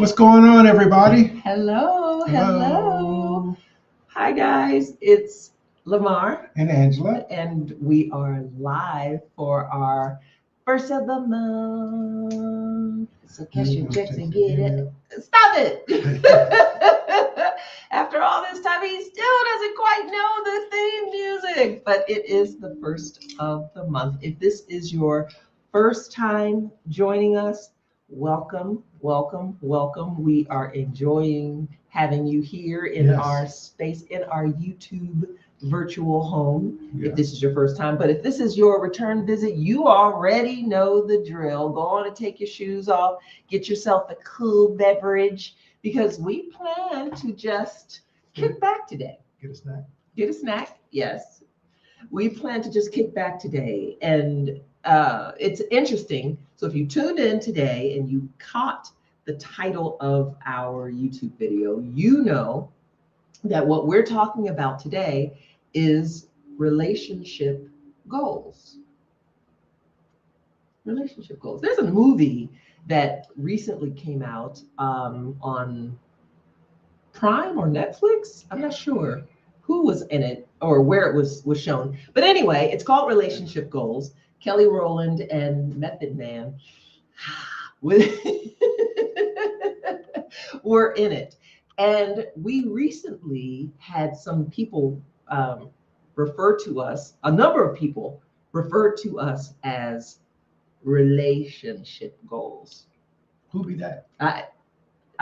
What's going on, everybody? Hello. Hi, guys. It's Lamar. And Angela. And we are live for our first of the month. So catch your checks and get it. Stop it. After all this time, he still doesn't quite know the theme music. But it is the first of the month. If this is your first time joining us, welcome. We are enjoying having you here in our space, in our YouTube virtual home. If this is your first time, but if this is your return visit, you already know the drill. Go on and take your shoes off, get yourself a cool beverage, because we plan to just kick back today. Get a snack. Yes. We plan to just kick back today. And it's interesting. So if you tuned in today and you caught the title of our YouTube video, you know that what we're talking about today is relationship goals. Relationship goals. There's a movie that recently came out on Prime or Netflix. I'm not sure who was in it or where it was shown. But anyway, it's called Relationship Goals. Kelly Rowland and Method Man were in it. And we recently had some people refer to us, a number of people referred to us as relationship goals. Who be that? I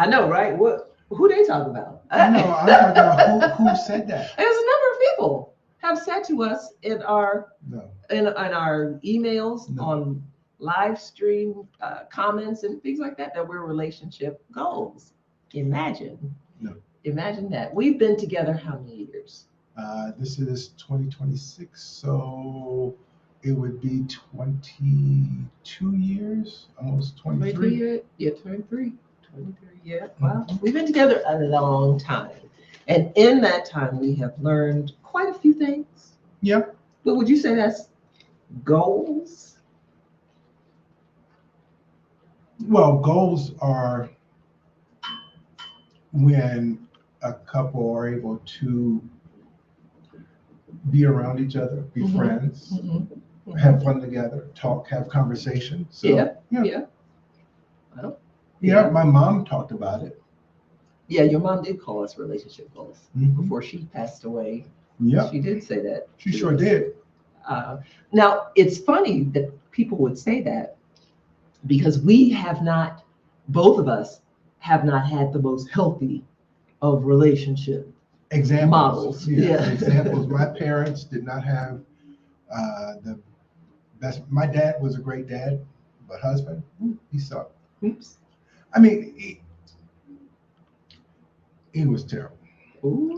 know, right? Who they talking about? I know, I'm talking about who said that. There's a number of people have said to us in our in our emails, on live stream comments and things like that we're relationship goals. Imagine that. We've been together how many years? This is 2026, so it would be 22 years, almost 23. Yeah, 23. Yeah, wow. We've been together a long time. And in that time, we have learned quite a few things. Yeah. But would you say that's goals? Well, goals are when a couple are able to be around each other, be friends, have fun together, talk, have conversations. So, yeah, my mom talked about it. Yeah, your mom did call us relationship goals before she passed away. Yeah, she did say that. She sure did. Now, it's funny that people would say that because we have not, both of us have not had the most healthy of relationship examples. Models. Examples. My parents did not have the best. My dad was a great dad, but husband, he sucked. Oops. I mean, he was terrible. Ooh.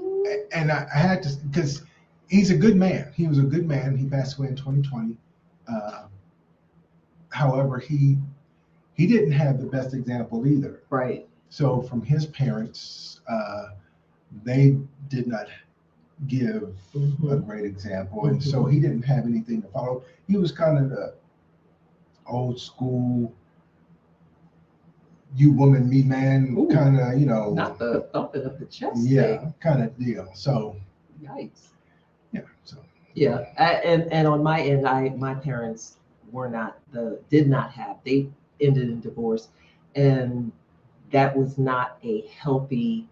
And I had to, because he's a good man. He was a good man. He passed away in 2020. However, he didn't have the best example either. Right. So from his parents, they did not give a great example. And so he didn't have anything to follow. He was kind of the old school, you woman, me man, kind of, not the thumping of the chest. Yeah, kind of deal. So, yikes. Yeah. So. Yeah, and on my end, my parents did not have. They ended in divorce, and that was not a healthy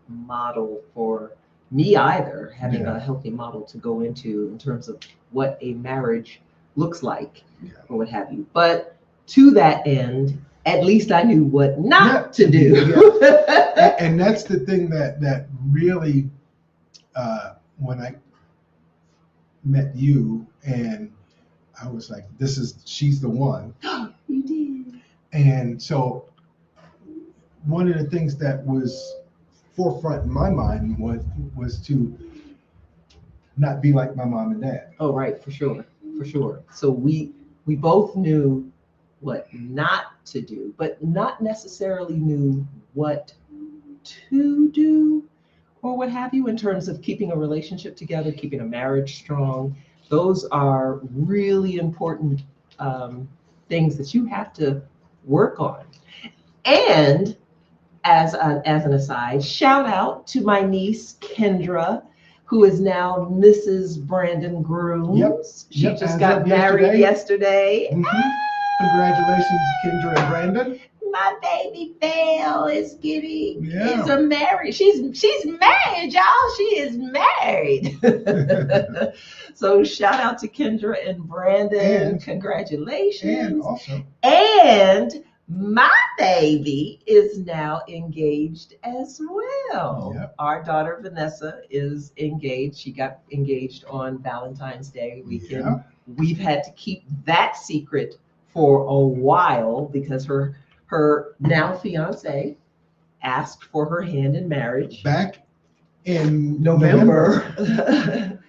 model for me either. Having a healthy model to go into in terms of what a marriage looks like, or what have you. But to that end, at least I knew what not to do. Yeah. And that's the thing that really, when I met you, and I was like, she's the one. You did. And so one of the things that was forefront in my mind was to not be like my mom and dad. Oh, right, for sure. So we both knew what not to do, but not necessarily knew what to do or what have you in terms of keeping a relationship together, keeping a marriage strong. Those are really important things that you have to work on. And as an aside, shout out to my niece Kendra, who is now Mrs. Brandon Grooms. Yep. She Yep, just as got of married yesterday. Mhm. Congratulations, Kendra and Brandon. My baby Belle is getting Yeah. is a married. She's married, y'all. She is married. So shout out to Kendra and Brandon. And Congratulations. also, And my baby is now engaged as well. Yep. Our daughter Vanessa is engaged. She got engaged on Valentine's Day weekend. yeah, We've had to keep that secret for a while because her now fiance asked for her hand in marriage back in November.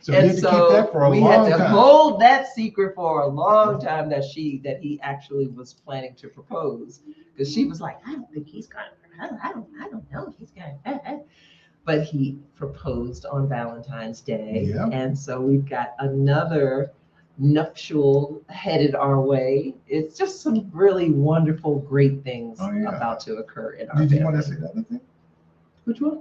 So we had to keep that for a we long had to time. hold that secret for a long time that he actually was planning to propose, because she was like, I don't think he's gonna, I don't know if he's gonna. But he proposed on Valentine's Day, Yeah. and so we've got another nuptial headed our way. It's just some really wonderful, great things about to occur in our Did family. you want to say the other thing? Which one?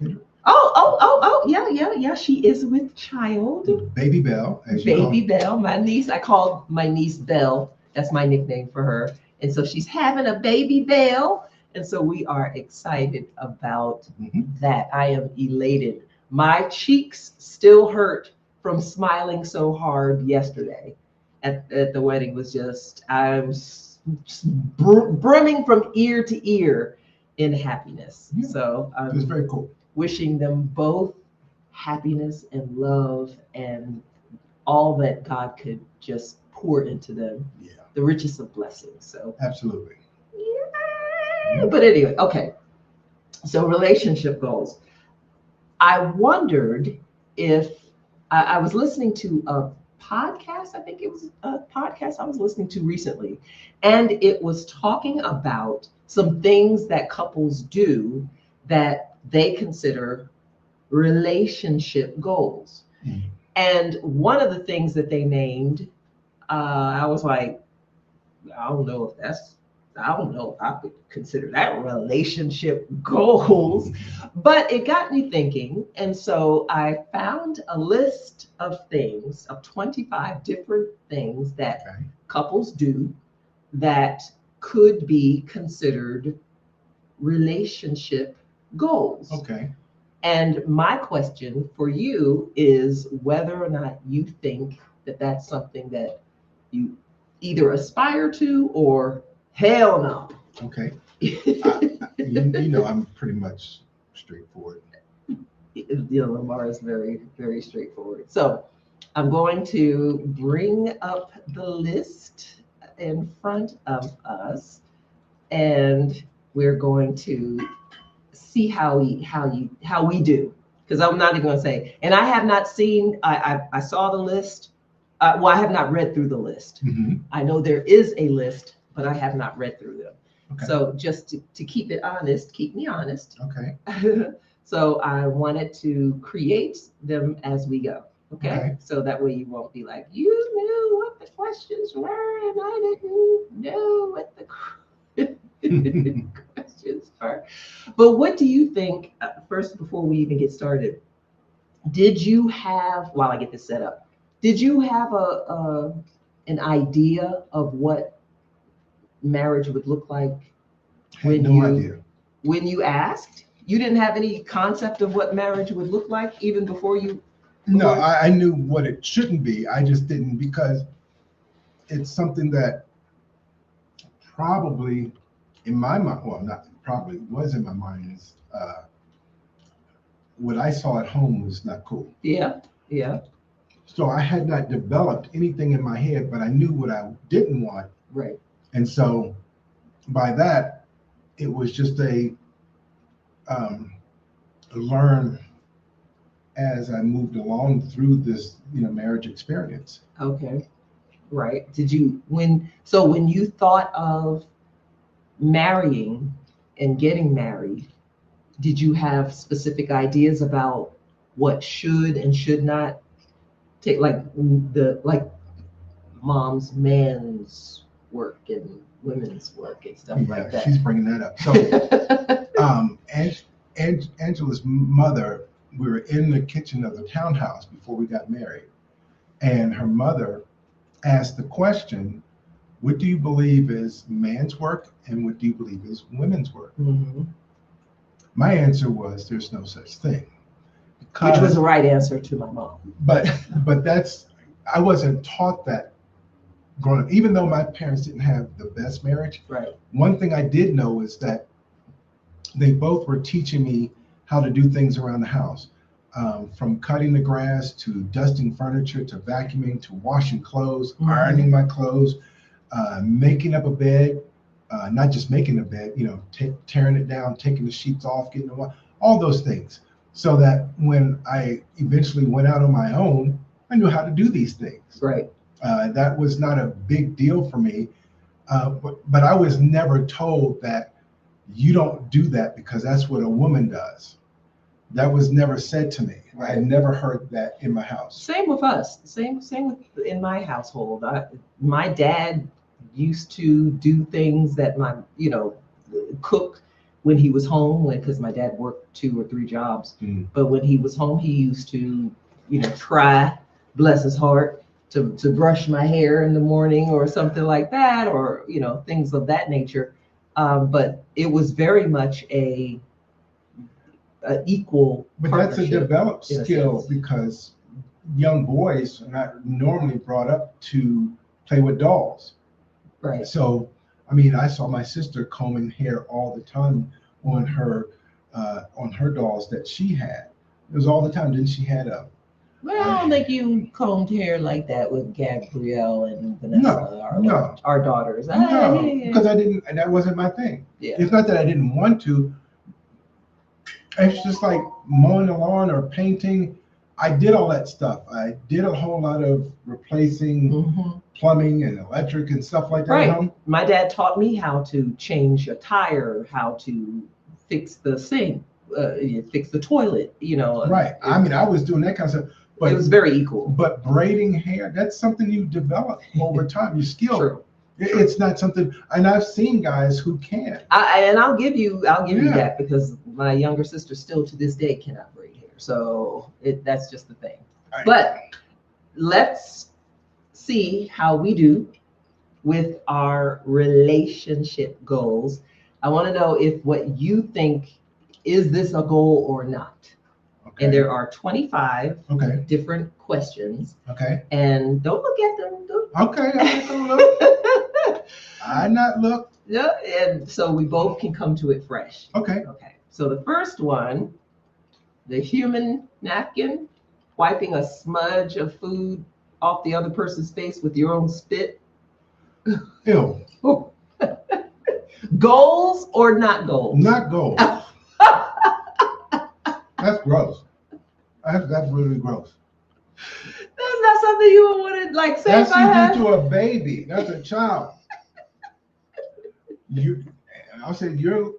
Kendra? Oh, yeah. She is with child. Baby Belle, as you Baby Belle, my niece. I call my niece Belle. That's my nickname for her. And so she's having a baby Belle. And so we are excited about that. I am elated. My cheeks still hurt from smiling so hard yesterday at the wedding. I was just brimming from ear to ear in happiness. Yeah. So It was very cool. Wishing them both happiness and love and all that God could just pour into them. Yeah. The richest of blessings. So Absolutely. yeah. But anyway, okay. So relationship goals. I wondered if I was listening to a podcast. I think it was a podcast I was listening to recently, and it was talking about some things that couples do that they consider relationship goals. Mhm. And one of the things that they named, I was like, I don't know if I would consider that relationship goals, but it got me thinking. And so I found a list of things, of 25 different things that couples do that could be considered relationship goals. Okay. And my question for you is whether or not you think that that's something that you either aspire to or hell no. Okay. You know, I'm pretty much straightforward. Lamar is very, very straightforward. So I'm going to bring up the list in front of us, and we're going to see how we do. Because I'm not even going to say, and I have not seen. I saw the list. Well, I have not read through the list. I know there is a list, but I have not read through them. Okay. So just to keep it honest, keep me honest. Okay. So I wanted to create them as we go. Okay. So that way you won't be like, you knew what the questions were, and I didn't know what the questions are. But what do you think, first, before we even get started, did you have, while I get this set up, did you have an idea of what marriage would look like when you asked? You didn't have any concept of what marriage would look like even before you? No, I knew what it shouldn't be. I just didn't, because it's something that probably in my mind, well, not probably, was in my mind, is what I saw at home was not cool. Yeah. So I had not developed anything in my head, but I knew what I didn't want. Right. And so by that, it was just a learn as I moved along through this, marriage experience. Okay. Right. Did you, when you thought of marrying and getting married, did you have specific ideas about what should and should not take, like mom's man's work and women's work and stuff Yeah, like that. she's bringing that up. So, Angela's mother, we were in the kitchen of the townhouse before we got married, and her mother asked the question, what do you believe is man's work and what do you believe is women's work? Mhm. My answer was there's no such thing. Which was the right answer to my mom. But I wasn't taught that growing up. Even though my parents didn't have the best marriage, Right. one thing I did know is that they both were teaching me how to do things around the house, from cutting the grass to dusting furniture to vacuuming to washing clothes, Mhm. ironing my clothes, making up a bed, not just making a bed, tearing it down, taking the sheets off, getting them, all those things. So that when I eventually went out on my own, I knew how to do these things. Right. That was not a big deal for me, but I was never told that you don't do that because that's what a woman does. That was never said to me. Right. I never heard that in my house. Same with us. Same with in my household. My dad used to do things that cook when he was home, because my dad worked 2 or 3 jobs. Mm. But when he was home, he used to, try, bless his heart, to brush my hair in the morning or something like that, or things of that nature. But it was very much a equal But that's a partnership, developed in a skill sense. because young boys are not normally brought up to play with dolls. Right. So, I mean, I saw my sister combing hair all the time on her dolls that she had. It was all the time. Then she had a. Well, I don't think you combed hair like that with Gabrielle and Vanessa, No. our daughters. No, because I didn't. And that wasn't my thing. Yeah. It's not that I didn't want to. It's just like mowing the lawn or painting. I did all that stuff. I did a whole lot of replacing Mhm. plumbing and electric and stuff like that. Right. My dad taught me how to change a tire, how to fix the sink, fix the toilet. Right. I mean, I was doing that kind of stuff. But it was very equal. But braiding hair, that's something you develop over time. Your skill. True. It's not something, and I've seen guys who can. I'll give you Yeah. that, because my younger sister still to this day cannot braid hair. So that's just the thing. Right. But let's see how we do with our relationship goals. I want to know if what you think, is this a goal or not? Okay. And there are 25 Okay. different questions. Okay. And don't look at them. Okay. I'm not gonna look. I not look. Yeah, and so we both can come to it fresh. Okay. Okay. So the first one, the human napkin, wiping a smudge of food off the other person's face with your own spit. Ew. Ooh. Goals or not goals? Not gold. That's gross. That's really gross. That's not something you would want to say. That's if I you had. do to a baby. That's a child. I'll say you're.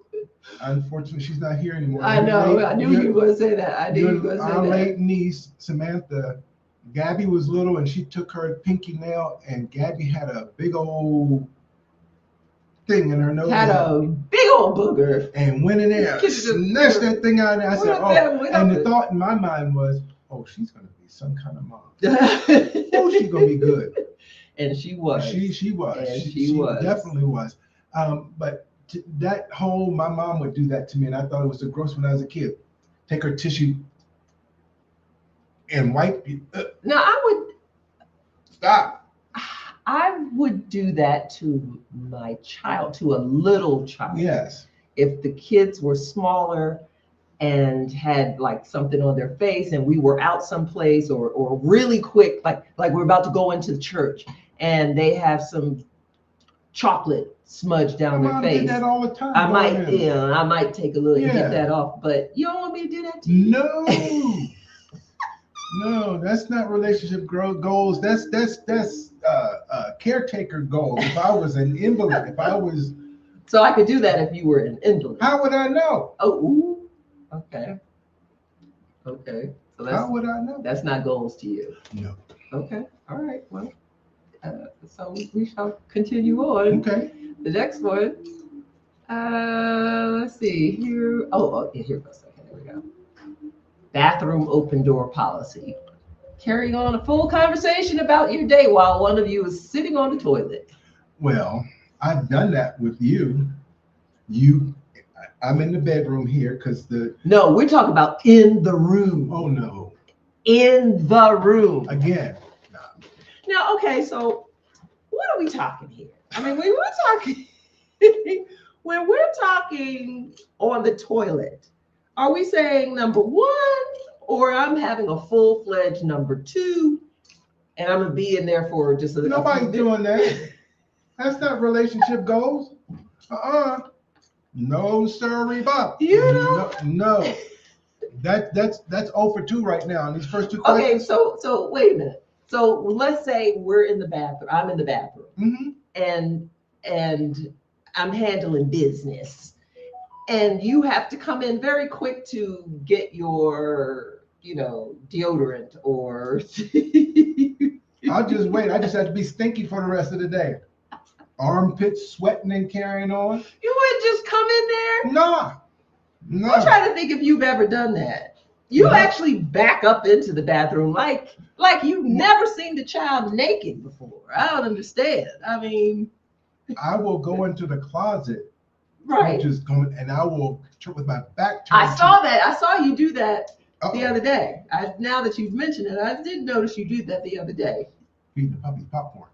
Unfortunately, she's not here anymore. I know. I knew you were going to say that. I knew you were going to say Our that. late niece Samantha, Gabby was little, and she took her pinky nail, and Gabby had a big old thing in her nose. Had a big old booger. And went in there, snatched that thing out, and I said, "Oh!" And the thought in my mind was, "Oh, she's going to be some kind of mom. Oh, she's going to be good." And she was. She was. And She was. definitely was. But that whole, my mom would do that to me, and I thought it was the gross when I was a kid. Take her tissue and wipe you. Now Stop. I would do that to my child, to a little child. Yes. If the kids were smaller and had something on their face, and we were out someplace, or really quick, like we're about to go into the church, and they have some chocolate smudge down their Mom face. did that all the time. I might take a look and Yeah. get that off, but you don't want me to do that to you? No. No, that's not relationship goals. That's caretaker goals. If I was an invalid, So I could do that if you were an invalid. how would I know? Oh, ooh. Okay. So How would I know? that's not goals to you. No. Okay. All right. Well, So we shall continue on. Okay. The next one. Let's see here. Yeah, here it goes. Okay, there we go. Bathroom open door policy. Carrying on a full conversation about your day while one of you is sitting on the toilet. Well, I've done that with you. I'm in the bedroom here because No, we're talking about in the room. oh no, In the room. again. Nah. Now, okay, so what are we talking here? I mean, when we're talking on the toilet, are we saying number one, or I'm having a full-fledged number two, and I'm gonna be in there for just Nobody's doing that. That's not relationship goals. No, sorry, Bob. You know? No. That's 0 for 2 right now in these first two Okay, questions. so wait a minute. So let's say we're in the bathroom. I'm in the bathroom, Mm-hmm. and I'm handling business, and you have to come in very quick to get your, deodorant or. I'll just wait. I just have to be stinky for the rest of the day. Armpits sweating and carrying on. You would just come in there? No. I'm trying to think if you've ever done that. You actually back up into the bathroom like you've never seen the child naked before. I don't understand. I mean, I will go into the closet, right? just going, and I will with my back turned. I saw that. I saw you do that the Uh-oh. other day. Now that you've mentioned it, I did notice you did that the other day. Feeding the puppy popcorn.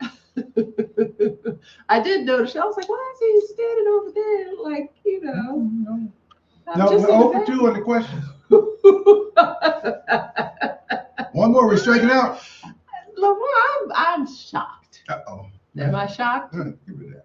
I did notice. I was like, why is he standing over there? Like, No, I'm we're 0 for 2 on the questions. One more, we're striking out. Lamar, I'm shocked. Uh-oh. Am I shocked? Give me that.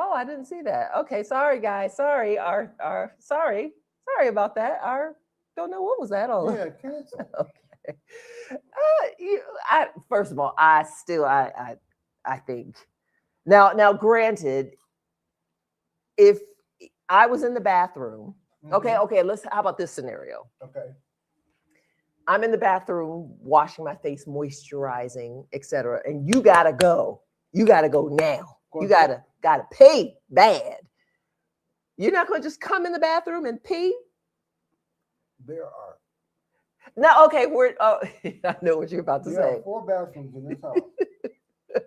Oh, I didn't see that. Okay, sorry guys. Sorry. Sorry about that. Don't know what was that all. Yeah, cancel. Okay. First of all, I think now granted, if I was in the bathroom, okay, how about this scenario? Okay. I'm in the bathroom washing my face, moisturizing, etc. And you gotta go. You gotta go now. You gotta pee bad. You're not gonna just come in the bathroom and pee? There are. No, okay, I know what you're about to say. There are 4 bathrooms in this house.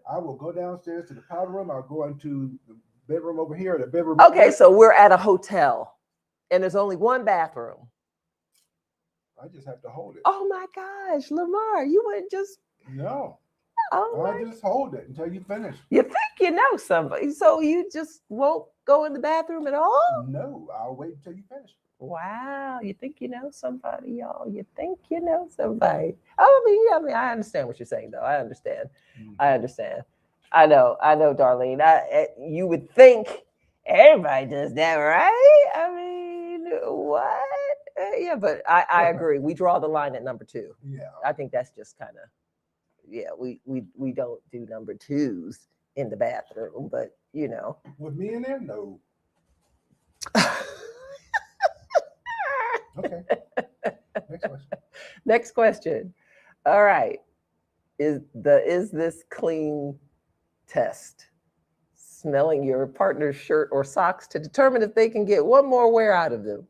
I will go downstairs to the powder room. I'll go into the bedroom over here, the bedroom. Okay, so we're at a hotel and there's only one bathroom. I just have to hold it. Oh my gosh, Lamar, you wouldn't just. No. Oh, I just hold it until you finish. You think you know somebody, so you just won't go in the bathroom at all? No, I'll wait until you finish. Wow, you think you know somebody, y'all? You think you know somebody? I mean, I understand what you're saying, though. I understand. I understand. I know, Darlene. You would think everybody does that, right? I mean, what? Yeah, but I agree. We draw the line at number 2. Yeah. I think that's just kind of. Yeah, we don't do number 2s in the bathroom, but With me in there, no. Okay. Next question. Next question. All right. Is this clean test? Smelling your partner's shirt or socks to determine if they can get one more wear out of them.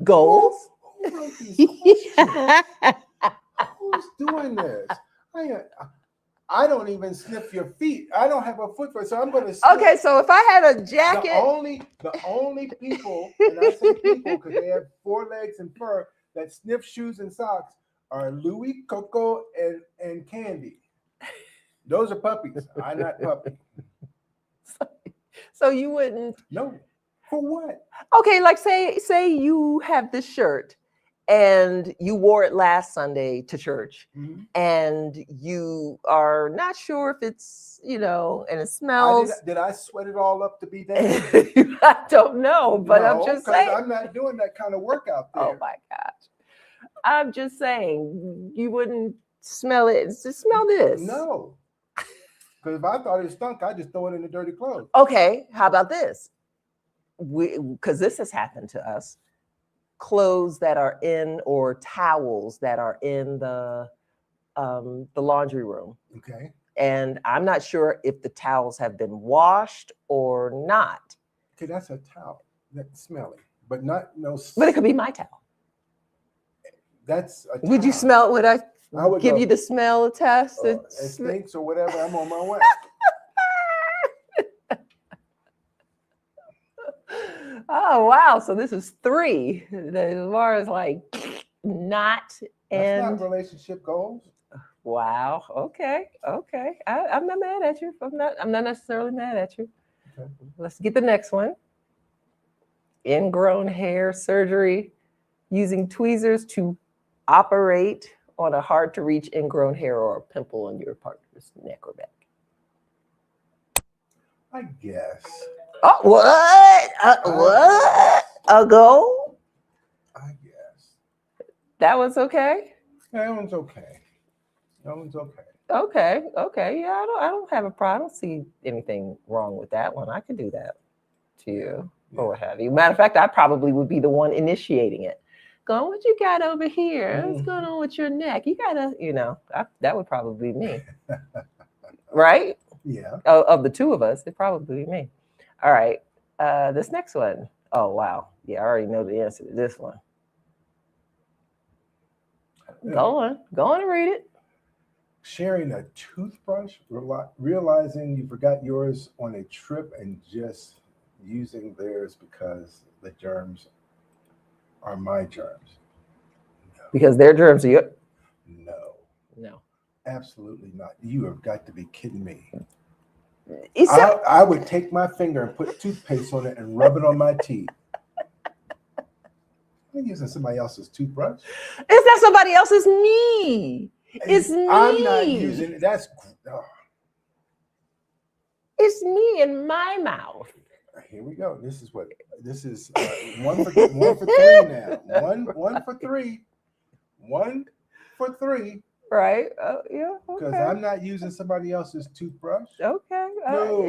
Goals? Who wrote these questions? Who's doing this? I don't even sniff your feet. I don't have a foot for it, so I'm going to sniff. Okay, so if I had a jacket. The only people, and I say people because they have 4 legs and fur, that sniff shoes and socks are Louie, Coco, and Candy. Those are puppies. I'm not puppy. So you wouldn't? No. For what? Okay, like say you have this shirt and you wore it last Sunday to church, and you are not sure if it's, and it smells. Did I sweat it all up to be there? I don't know, but I'm just saying. I'm not doing that kind of work out there. Oh my gosh. I'm just saying, you wouldn't smell it. Just smell this. No. Because if I thought it stunk, I'd just throw it in the dirty clothes. Okay, how about this? Because this has happened to us. Clothes that are in or towels that are in the laundry room. Okay. And I'm not sure if the towels have been washed or not. Okay, that's a towel. That's smelly, but not no. But it could be my towel. That's a towel. Would you smell? Would I would give go, you the smell test? It stinks or whatever. I'm on my way. Oh wow! So this is 3. As far as like not and That's not relationship goals. wow. Okay. I'm not mad at you. I'm not necessarily mad at you. Okay. Let's get the next one. Ingrown hair surgery, using tweezers to operate on a hard to reach ingrown hair or a pimple on your partner's neck or back. I guess. Oh, what? What? A goal? I guess. That was okay? That one's okay. Okay. Yeah, I don't have a problem. I don't see anything wrong with that one. I could do that to you or what have you. Matter of fact, I probably would be the one initiating it. Going, what you got over here? What's going on with your neck? You gotta, that would probably be me. Right? Yeah. Of the 2 of us, it'd probably be me. All right. This next one. Oh, wow. Yeah, I already know the answer to this one. Go on and read it. Sharing a toothbrush, realizing you forgot yours on a trip and just using theirs because the germs are my germs. No. Because their germs are your... No. Absolutely not. You have got to be kidding me. I would take my finger and put toothpaste on it and rub it on my teeth. I'm using somebody else's toothbrush. It's not somebody else's. Me. It's me. I'm not using it. It's me in my mouth. Here we go. This is 1 for 3 now. One for three. 1 for 3. Right. Yeah. Because I'm not using somebody else's toothbrush. Okay. No.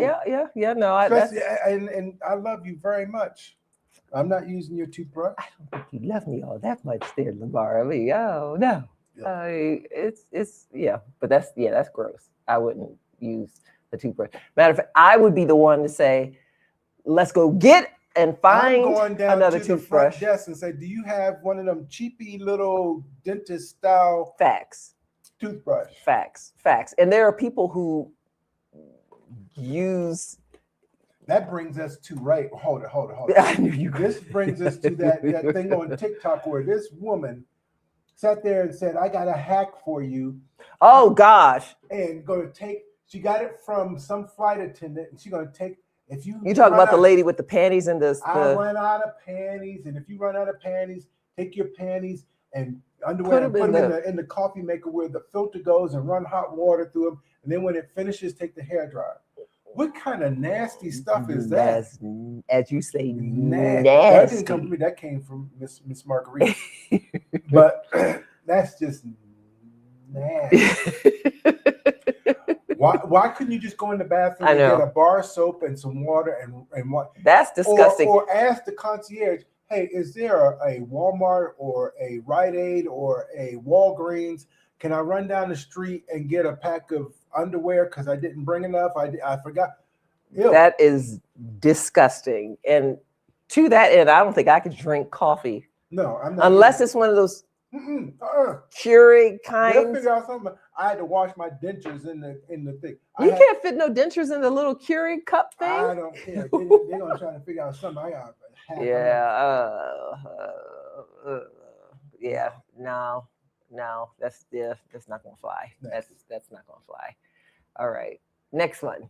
Yeah. No. And I love you very much. I'm not using your toothbrush. I don't think you love me all that much, there, Lamar. I mean, oh no. Yeah. It's but that's gross. I wouldn't use the toothbrush. Matter of fact, I would be the one to say, let's go get and find another toothbrush. The front desk and say, do you have one of them cheapy little dentist style toothbrush? Facts. And there are people who use. That brings us to hold it. I knew you. This brings us to that thing on TikTok where this woman sat there and said, I got a hack for you. Oh gosh. And she got it from some flight attendant, and she's gonna take. If you talk about the lady with the panties and I run out of panties, and if you run out of panties, take your panties and underwear and put them in the coffee maker where the filter goes and run hot water through them, and then when it finishes, take the hair dryer. What kind of nasty stuff is that? As you say, nasty. That didn't come from me. That came from Miss Marguerite. But that's just nasty. Why couldn't you just go in the bathroom and get a bar soap and some water and what? That's disgusting. Or ask the concierge, hey, is there a Walmart or a Rite Aid or a Walgreens? Can I run down the street and get a pack of underwear because I didn't bring enough? I forgot. Ew. That is disgusting. And to that end, I don't think I could drink coffee. No, I'm not. Unless it's one of those Keurig kinds. Let's figure out something. I had to wash my dentures in the thing. You can't fit no dentures in the little Keurig cup thing. I don't care. They're gonna try to figure out something. I got No, that's not gonna fly. That's not gonna fly. All right, next one.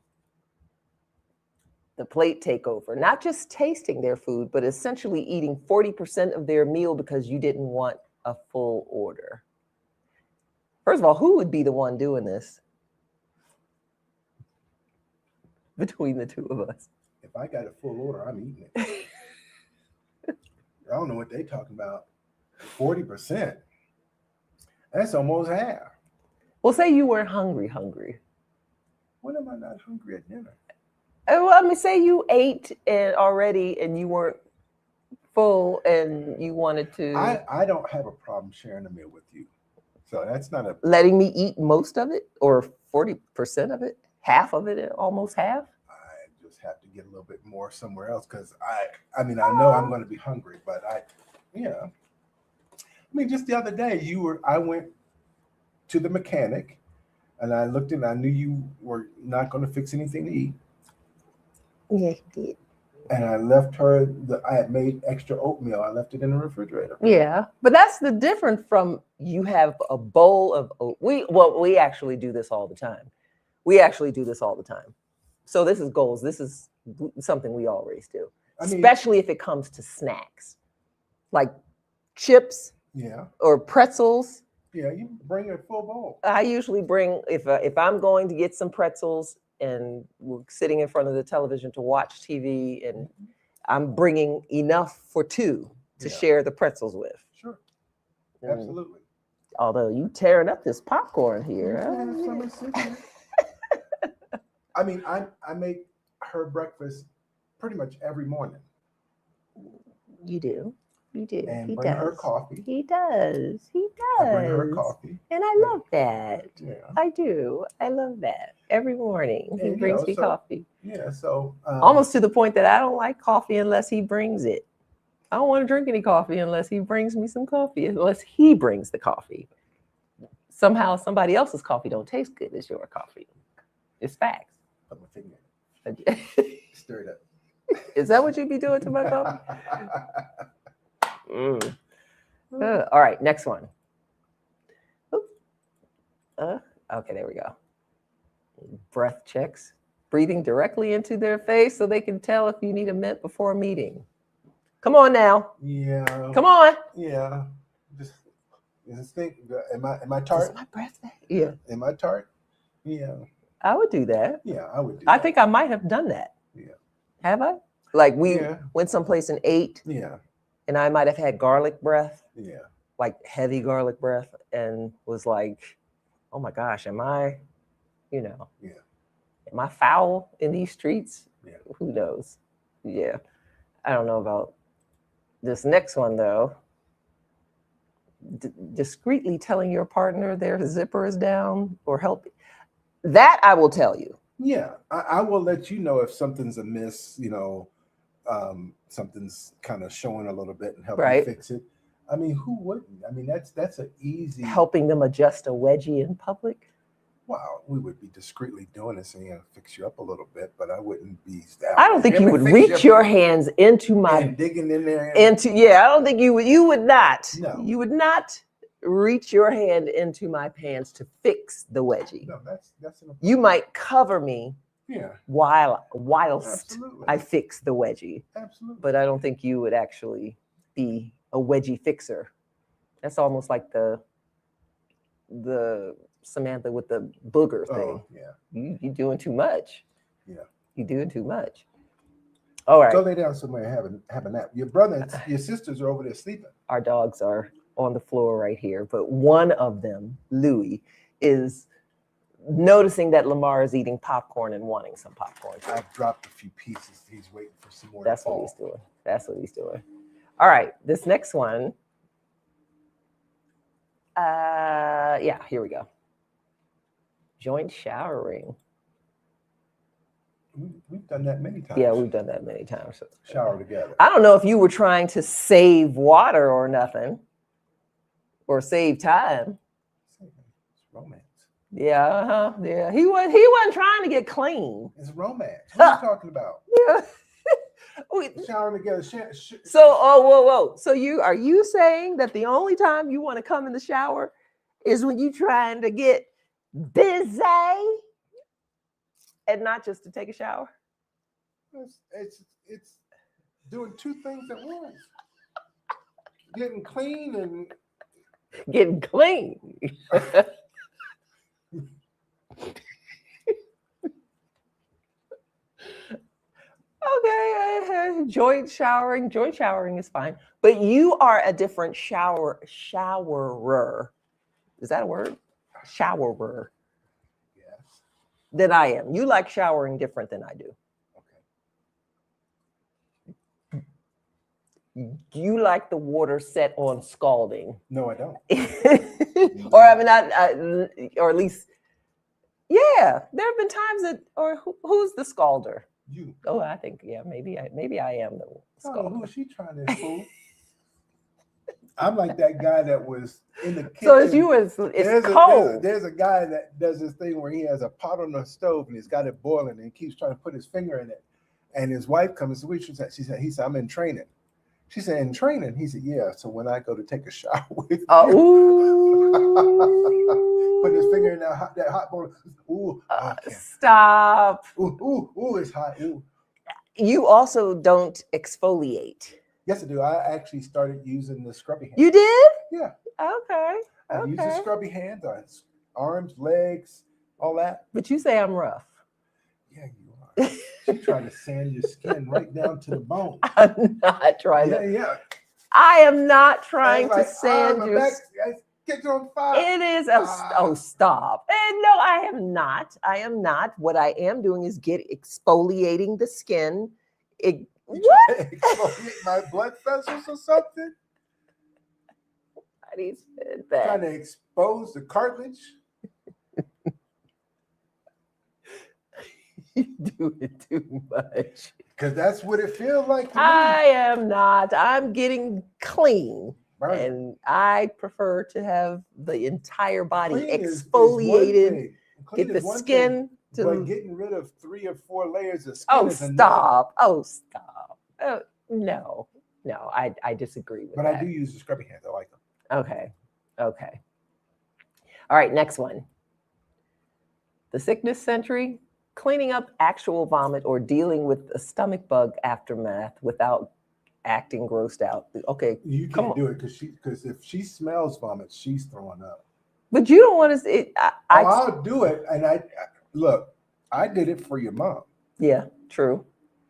The plate takeover. Not just tasting their food, but essentially eating 40% of their meal because you didn't want a full order. First of all, who would be the one doing this between the 2 of us? If I got a full order, I'm eating it. I don't know what they're talking about. 40%. That's almost half. Well, say you weren't hungry. When am I not hungry at dinner? Well, I mean, say you ate and already and you weren't full and you wanted to. I don't have a problem sharing a meal with you. So that's not a. Letting me eat most of it or 40% of it, half of it, almost half. I just have to get a little bit more somewhere else because I mean, I know I'm going to be hungry, but I mean, just the other day, I went to the mechanic and I looked and I knew you were not going to fix anything to eat. Yeah, he did. And I left her, I had made extra oatmeal. I left it in the refrigerator. Yeah, but that's the difference from you have a bowl of oat. We actually do this all the time. So this is goals. This is something we always do, especially if it comes to snacks, like chips. Yeah. Or pretzels. Yeah, you bring a full bowl. I usually bring, if I'm going to get some pretzels and we're sitting in front of the television to watch TV, and I'm bringing enough for two to share the pretzels with. Sure. Absolutely. Although you tearing up this popcorn here. I mean, I make her breakfast pretty much every morning. You do. You do. And he bring does. her coffee. He does. I bring her coffee. And I love that. Yeah. I do. I love that. Every morning he brings me coffee. Yeah. So almost to the point that I don't like coffee unless he brings it. I don't want to drink any coffee unless he brings me some coffee, unless he brings the coffee. Somehow somebody else's coffee don't taste good as your coffee. It's facts. Put my finger in it. Stir it up. Is that what you be doing to my coffee? All right, next one. Okay, there we go. Breath checks. Breathing directly into their face so they can tell if you need a mint before a meeting. Come on now. Yeah. Come on. Yeah. Just think. Am I tart? Is my breath there? Yeah. Am I tart? Yeah. I would do that. Yeah, I would do I that. think I might have done that. Yeah. Have I? Like we went someplace and ate. Yeah. And I might have had garlic breath. Yeah. Like heavy garlic breath, and was like, oh my gosh, am I, am I foul in these streets? Yeah. Who knows? Yeah. I don't know about this next one though. Discreetly telling your partner their zipper is down or help. That I will tell you. Yeah. I will let you know if something's amiss, something's kind of showing a little bit and help you fix it. I mean, who wouldn't? I mean, that's an easy. Helping them adjust a wedgie in public. Wow, we would be discreetly doing this and fix you up a little bit, but I wouldn't be. I don't think you would reach your hands into my and digging in there. I don't think you would. You would not. No. You would not reach your hand into my pants to fix the wedgie. No, that's you might cover me. Yeah. Whilst Absolutely. I fix the wedgie. Absolutely. But I don't think you would actually be a wedgie fixer. That's almost like the Samantha with the booger thing. Oh, yeah. You doing too much. Yeah. You doing too much. All right. Go lay down somewhere and have a nap. Your brother and your sisters are over there sleeping. Our dogs are on the floor right here, but one of them, Louie, is noticing that Lamar is eating popcorn and wanting some popcorn. I've dropped a few pieces. He's waiting for some more. That's what he's doing. All right, this next one. Here we go. Joint showering. We've done that many times. Yeah, we've done that many times. Shower together. I don't know if you were trying to save water or nothing, or save time. It's romance. Yeah, yeah. He wasn't trying to get clean. It's romance. What are you talking about? Yeah. Showering together. So, whoa. So are you saying that the only time you want to come in the shower is when you trying to get busy and not just to take a shower? It's doing two things at once. Getting clean and getting clean. Okay, joint showering. Joint showering is fine, but you are a different showerer. Is that a word? showerer Yes. than I am. You like showering different than I do. You like the water set on scalding. No, I don't. Or I mean, or at least, yeah. There have been times that, or who's the scalder? You. Oh, I think, yeah, maybe I am the scalder. Oh, who's she trying to fool? I'm like that guy that was in the kitchen. So it's you. It's cold. There's a guy that does this thing where he has a pot on the stove and he's got it boiling and he keeps trying to put his finger in it. And his wife comes and he said, I'm in training. She said, in training? He said, yeah. So when I go to take a shower with you, put his finger in that hot bowl. Ooh, stop. Ooh, it's hot. Ooh. You also don't exfoliate. Yes, I do. I actually started using the scrubby hand. You did? Yeah. Okay. I use the scrubby hands on arms, legs, all that. But you say I'm rough. Yeah, you are. She's trying to sand your skin right down to the bone. I'm not trying to. Yeah. I am not trying to sand your skin. Get on fire. It is stop. And no, I am not. I am not. What I am doing is exfoliating the skin. What? Exfoliate my blood vessels or something? How do you say that? Trying to expose the cartilage. You do it too much. Because that's what it feels like to me. I am not. I'm getting clean. Right. And I prefer to have the entire body Clean exfoliated. Get the skin to. But getting rid of 3 or 4 layers of skin. Oh, stop. No, I disagree with that. But I do use the scrubby hands. I like them. Okay. All right, next one. The sickness century, cleaning up actual vomit or dealing with a stomach bug aftermath without acting grossed out. Okay, you can't do it because if she smells vomit, she's throwing up. But you don't want to. I'll do it, and I did it for your mom. Yeah, true.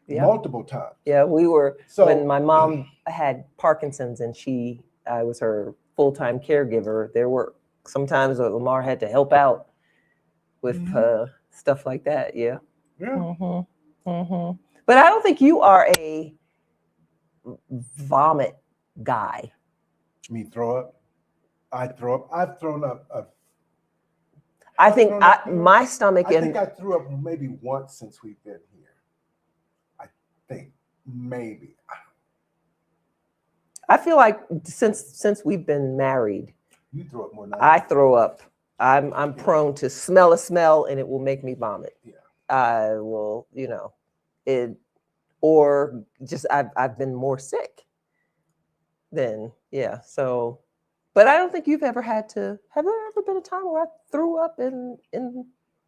Yeah. Multiple times. Yeah, we were when my mom had Parkinson's and I was her full-time caregiver. There were sometimes Lamar had to help out with stuff like that. Yeah. But I don't think you are a vomit guy. You mean throw up? I throw up. I've thrown up. I think my stomach. I think I threw up maybe once since we've been here. I think maybe. I feel like since we've been married, you throw up more than I throw up. I'm prone to smell a smell and it will make me vomit. Yeah. I will, or just I've been more sick than So, but I don't think you've ever had to. Have there ever been a time where I threw up and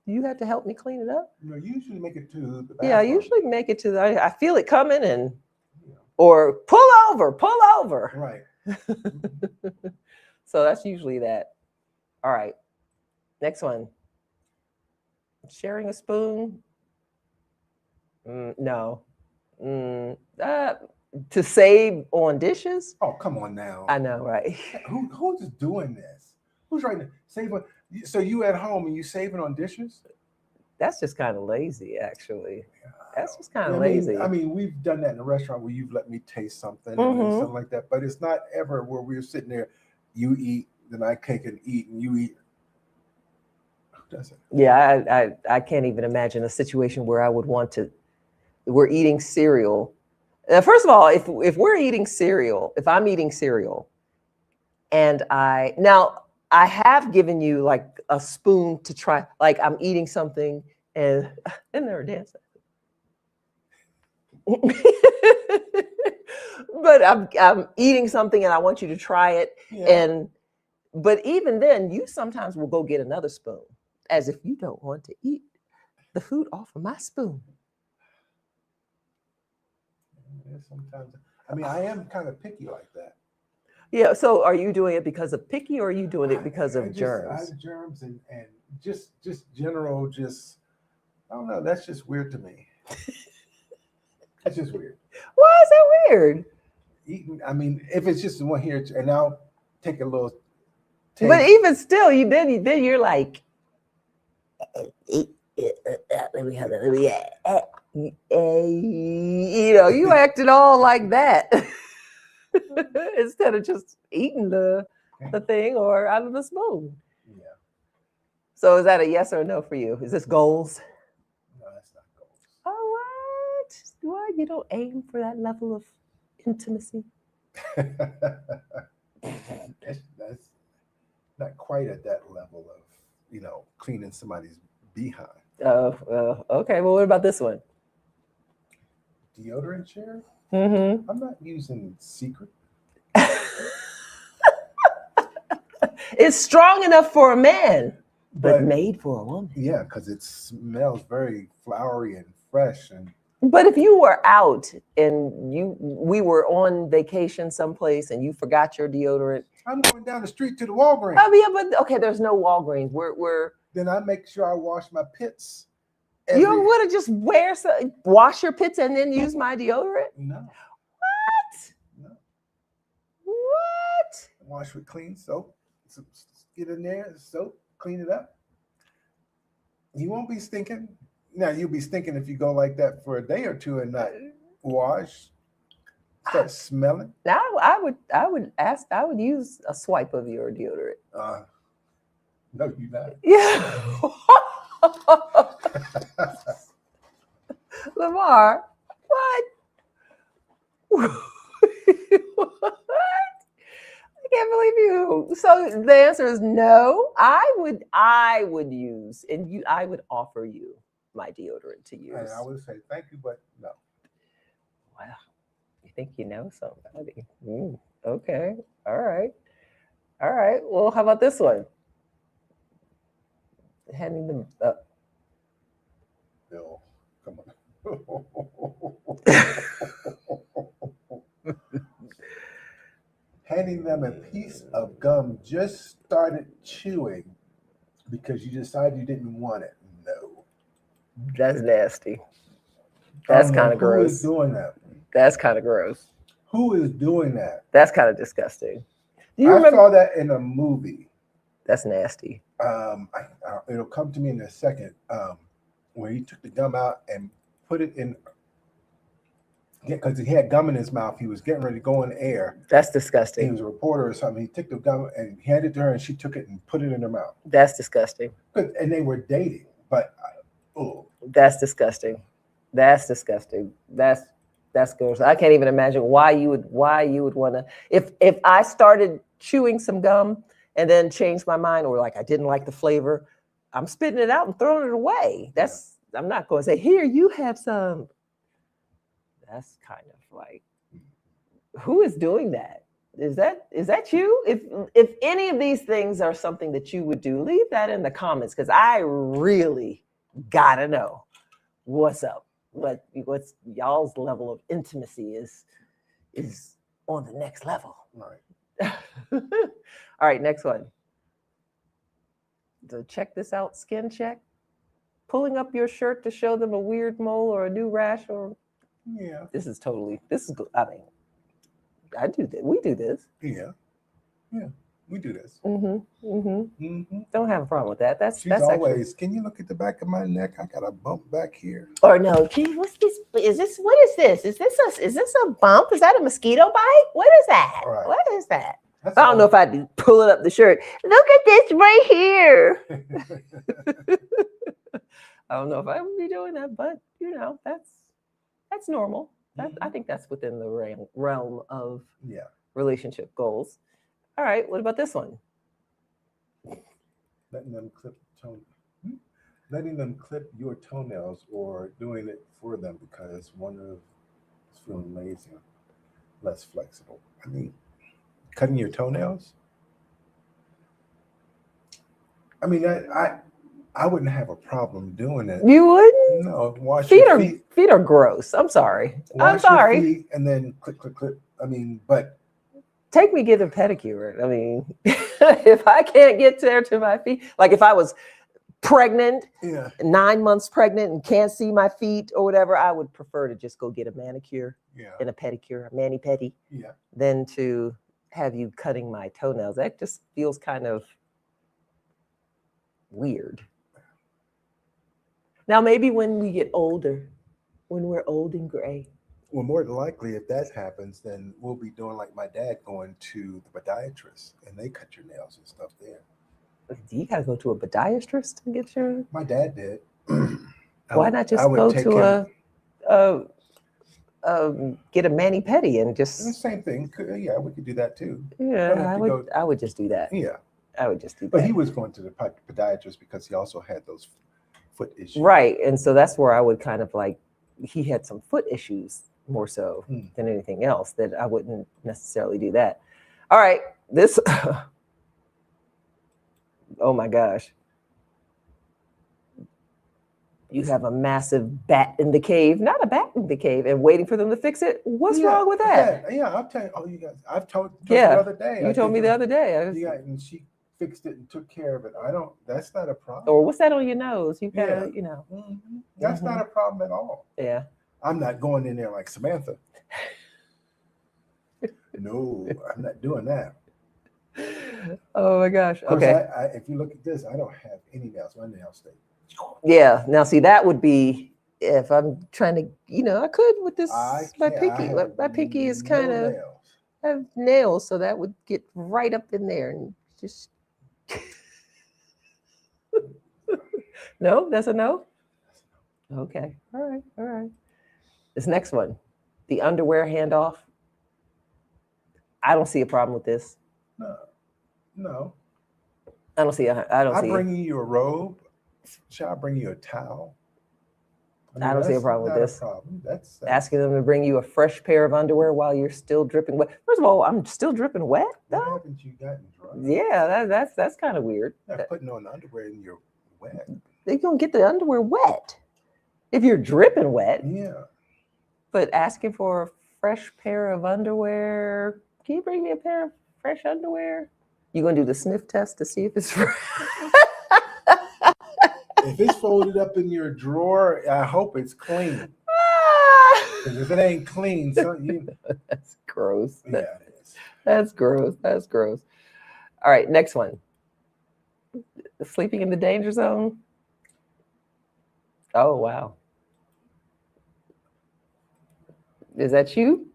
you had to help me clean it up? You usually make it to the bathroom. Yeah, I usually make it to I feel it coming and or pull over. Right. So that's usually that. All right. Next one. Sharing a spoon. No. To save on dishes. Oh, come on now. I know, right? Who's doing this? Who's trying to save on? So you at home and you saving on dishes? That's just kind of lazy, actually. That's just kind of lazy. I mean, we've done that in a restaurant where you've let me taste something and something like that, but it's not ever where we're sitting there, you eat, then I take and eat, and you eat. Who does it? Yeah, I can't even imagine a situation where I would want to. We're eating cereal. First of all, if we're eating cereal, if I'm eating cereal, and I have given you like a spoon to try, like I'm eating something and they're dancing. But I'm eating something and I want you to try it. Yeah. But even then, you sometimes will go get another spoon as if you don't want to eat the food off of my spoon. Yeah, sometimes. I mean, I am kind of picky like that. Yeah. So are you doing it because of picky or are you doing it because of germs? I have germs and just general, I don't know. That's just weird to me. That's just weird. Why is that weird? Eating, I mean, if it's just one here, and I'll take a little But even still, then you're like, let me have that. You acted all like that instead of just eating the thing or out of the spoon. Yeah. So is that a yes or a no for you? Is this goals? No, that's not goals. Oh, what? Why you don't aim for that level of intimacy? That's not quite at that level of, cleaning somebody's behind. Oh, okay. Well, what about this one? Deodorant share? Mm-hmm. I'm not using Secret. It's strong enough for a man, but made for a woman. Yeah, because it smells very flowery and fresh. But if you were out and we were on vacation someplace and you forgot your deodorant, I'm going down the street to the Walgreens. Oh yeah, but okay, there's no Walgreens. Then I make sure I wash my pits. You don't want to just wash your pits and then use my deodorant? No. What? No. What? Wash with clean soap. So get in there, soap, clean it up. You won't be stinking. Now you'll be stinking if you go like that for a day or two and not wash. Start smelling. Now I would use a swipe of your deodorant. No, you're not. Yeah. Lamar, what? What? I can't believe you. So the answer is no. I would use, and I would offer you my deodorant to use. And I would say thank you, but no. Wow. You think you know somebody? Okay. All right. Well, how about this one? Handing them up. Bill, come on. Handing them a piece of gum just started chewing because you decided you didn't want it. No. That's nasty. That's kind of gross. Who is doing that? That's kind of gross. Who is doing that? That's kind of disgusting. Do you remember? I saw that in a movie. That's nasty. It'll come to me in a second. Where he took the gum out and put it in, because he had gum in his mouth. He was getting ready to go in the air. That's disgusting. He was a reporter or something. He took the gum and handed it to her, and she took it and put it in her mouth. That's disgusting. And they were dating, but that's disgusting. That's disgusting. That's gross. I can't even imagine why you would want to. If I started chewing some gum and then changed my mind, or like I didn't like the flavor, I'm spitting it out and throwing it away. I'm not going to say, here, you have some. That's kind of like, who is doing that? Is that you? If any of these things are something that you would do, leave that in the comments, because I really gotta know what's up. What's y'all's level of intimacy is on the next level. Right. All right, next one. So check this out, skin check. Pulling up your shirt to show them a weird mole or a new rash, or this is good. I mean, I do this. We do this. Yeah, we do this. Don't have a problem with that. That's always. Actually... Can you look at the back of my neck? I got a bump back here. Or no, gee, what's this? What is this? Is this a bump? Is that a mosquito bite? What is that? Right. What is that? I don't know if I'd pull it up the shirt. Look at this right here. I don't know if I would be doing that, but that's normal. I think that's within the realm of relationship goals. All right, what about this one? Letting them clip your toenails, or doing it for them because one of is feeling lazy, less flexible. I mean, cutting your toenails. I mean, I wouldn't have a problem doing it. You wouldn't? No, wash your feet. Feet are gross. I'm sorry. Wash your feet and then clip. I mean, but take me get a pedicure. I mean, if I can't get there to my feet, like if I was pregnant, 9 months pregnant and can't see my feet or whatever, I would prefer to just go get a manicure and a pedicure, a mani-pedi, than to have you cutting my toenails. That just feels kind of weird. Now, maybe when we get older, when we're old and gray. Well, more than likely, if that happens, then we'll be doing like my dad, going to the podiatrist, and they cut your nails and stuff there. You got to go to a podiatrist to get your. My dad did. Why not just go to get a mani pedi and just. Same thing. Yeah, we could do that too. Yeah, I would just do that. Yeah. I would just do that. But he was going to the podiatrist because he also had those foot issues. Right. And so that's where I would kind of like, he had some foot issues more so than anything else, that I wouldn't necessarily do that. All right. This, oh my gosh. You have a massive bat in the cave, not a bat in the cave, and waiting for them to fix it. What's wrong with that? Yeah, I'll tell you. Oh, you guys, I've told you the other day. You told me the other day. And she fixed it and took care of it. That's not a problem. Or what's that on your nose? You gotta, you know. Mm-hmm. That's not a problem at all. Yeah. I'm not going in there like Samantha. No, I'm not doing that. Oh my gosh. Okay. If you look at this, I don't have any nails. My nails stay. Yeah. Now, see, that would be if I'm trying to, I could with this. My pinky. My pinky is kind of have nails, so that would get right up in there and just. No, that's a no. Okay. All right. This next one, the underwear handoff. I don't see a problem with this. No. I don't see. I'm bringing you a robe. Shall I bring you a towel? I don't see a problem with this. That's asking them to bring you a fresh pair of underwear while you're still dripping wet. First of all, I'm still dripping wet. Why haven't you gotten dry? Yeah, that's kind of weird. Not putting on the underwear and you're wet. They're gonna get the underwear wet if you're dripping wet. Yeah. But asking for a fresh pair of underwear. Can you bring me a pair of fresh underwear? You gonna do the sniff test to see if it's fresh? If it's folded up in your drawer, I hope it's clean. Because if it ain't clean, that's gross. Yeah, it is. That's gross. That's gross. All right, next one. Sleeping in the danger zone. Oh, wow. Is that you?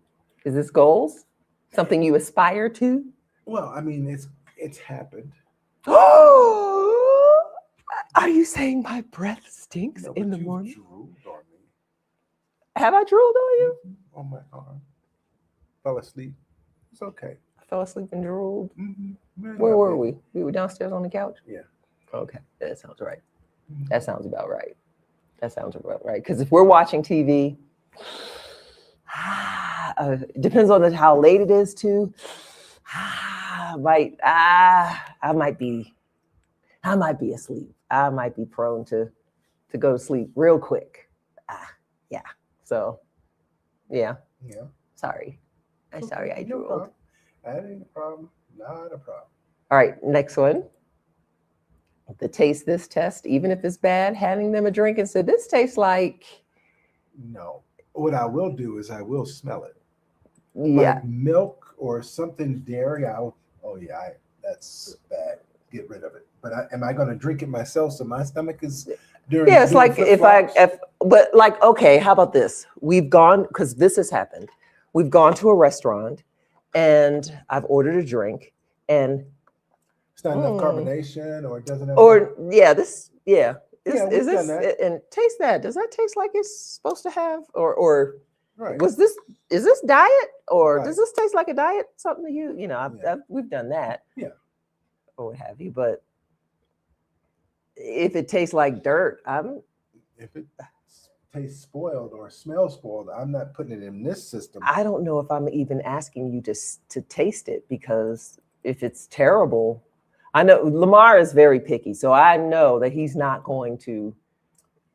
Is this goals? Something you aspire to? Well, I mean, it's happened. Oh! Are you saying my breath stinks in the morning? Drooled on me. Have I drooled on you? On my arm. Fell asleep. It's okay. I fell asleep and drooled. Mm-hmm. Where were we? We were downstairs on the couch? Yeah. Okay. That sounds right. That sounds about right. Because if we're watching TV, it depends on how late it is too. I might be asleep. I might be prone to go to sleep real quick. Yeah. So, yeah. Yeah. Sorry. I'm sorry I drooled. That ain't a problem. Not a problem. All right, next one. The taste this test, even if it's bad, having them a drink and say, this tastes like. No. What I will do is I will smell it. Yeah. Like milk or something dairy. That's bad. Get rid of it. But am I going to drink it myself? So my stomach is during. Yeah, it's like okay, how about this? We've gone, because this has happened. We've gone to a restaurant and I've ordered a drink and it's not enough carbonation, or it doesn't have. Is this and taste that? Does that taste like it's supposed to have? Or right. is this diet, or does this taste like a diet? Something that we've done that. Yeah. Or what have you, but if it tastes like dirt, if it tastes spoiled or smells spoiled, I'm not putting it in this system. I don't know if I'm even asking you to taste it, because if it's terrible, I know Lamar is very picky, so I know that he's not going to.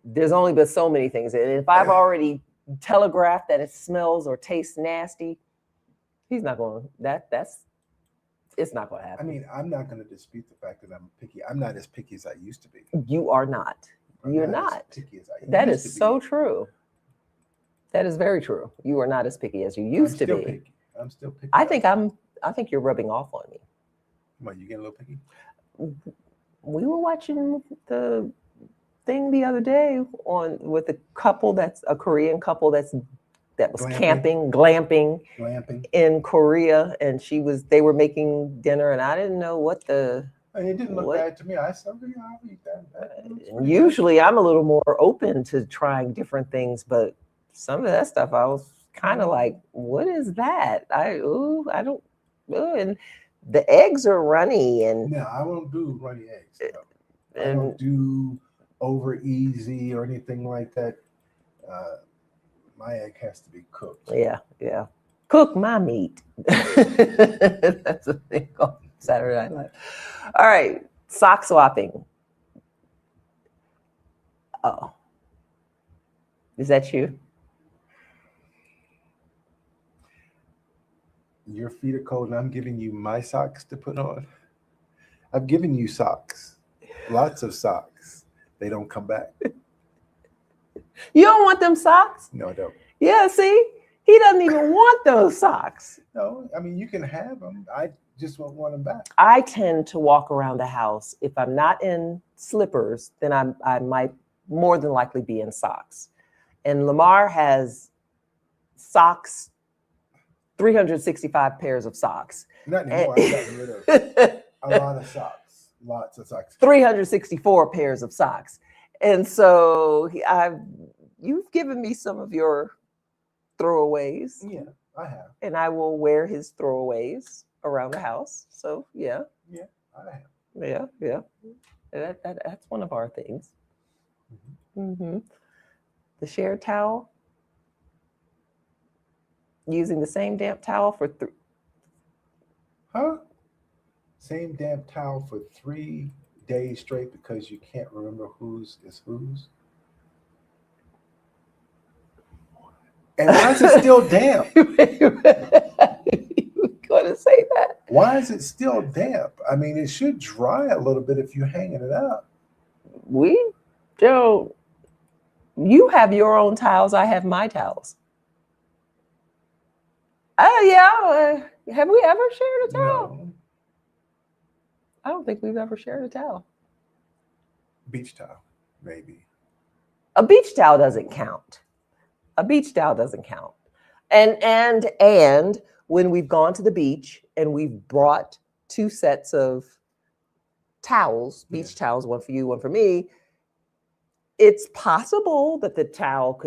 There's only been so many things, and if I've already telegraphed that it smells or tastes nasty, he's not going. It's not going to happen. I mean, I'm not going to dispute the fact that I'm picky. I'm not as picky as I used to be. You are not. You're not. As picky as I used that to is so true. That is very true. You are not as picky as you used to be. I'm still picky. I think I'm I think you're rubbing off on me. What, you getting a little picky? We were watching the thing the other day with a couple that's a Korean couple that was glamping in Korea, and they were making dinner, and I didn't know what the. And it didn't look bad to me. I said, I'll eat that. Usually, I'm a little more open to trying different things, but some of that stuff I was kind of like, what is that? I don't. And the eggs are runny, and no, I won't do runny eggs. No. I don't do over easy or anything like that. My egg has to be cooked. Yeah. Cook my meat. That's a thing called Saturday Night Live. All right, sock swapping. Oh, is that you? Your feet are cold, and I'm giving you my socks to put on. I've given you socks, lots of socks. They don't come back. You don't want them socks? No, I don't. Yeah, see? He doesn't even want those socks. No, I mean, you can have them. I just won't want them back. I tend to walk around the house. If I'm not in slippers, then I might more than likely be in socks. And Lamar has socks, 365 pairs of socks. Not anymore. I've gotten rid of a lot of socks. Lots of socks. 364 pairs of socks. And so you've given me some of your throwaways. Yeah, I have. And I will wear his throwaways around the house. So yeah. Yeah, I have. Yeah. That's one of our things. Mm-hmm. The shared towel. Using the same damp towel for Same damn towel for 3 days straight because you can't remember whose is whose. And why is it still damp? You were going to say that. Why is it still damp? I mean, it should dry a little bit if you're hanging it up. We don't. You have your own towels. I have my towels. Yeah. Have we ever shared a towel? No. I don't think we've ever shared a towel. Beach towel, maybe. A beach towel doesn't count. And when we've gone to the beach and we've brought 2 sets of towels, beach towels, one for you, one for me, it's possible that the towel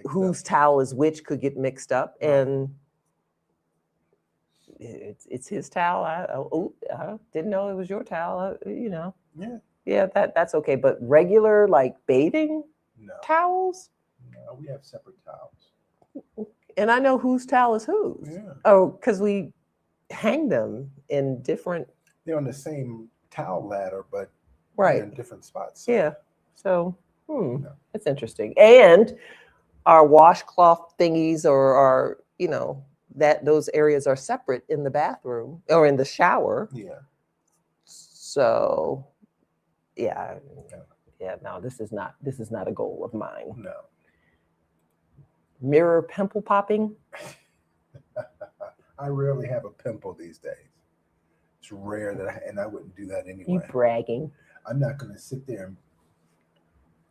whose towel is which could get mixed up, and it's his towel. I didn't know it was your towel. Yeah, that's okay. But regular like bathing towels. No, we have separate towels. And I know whose towel is whose. Yeah. Oh, because we hang them in different. They're on the same towel ladder, but right in different spots. Yeah. So That's interesting. And our washcloth thingies or our, those areas are separate in the bathroom or in the shower. Yeah. So yeah, no, this is not a goal of mine. No. Mirror pimple popping. I rarely have a pimple these days. It's rare that I wouldn't do that anyway. You bragging. I'm not going to sit there and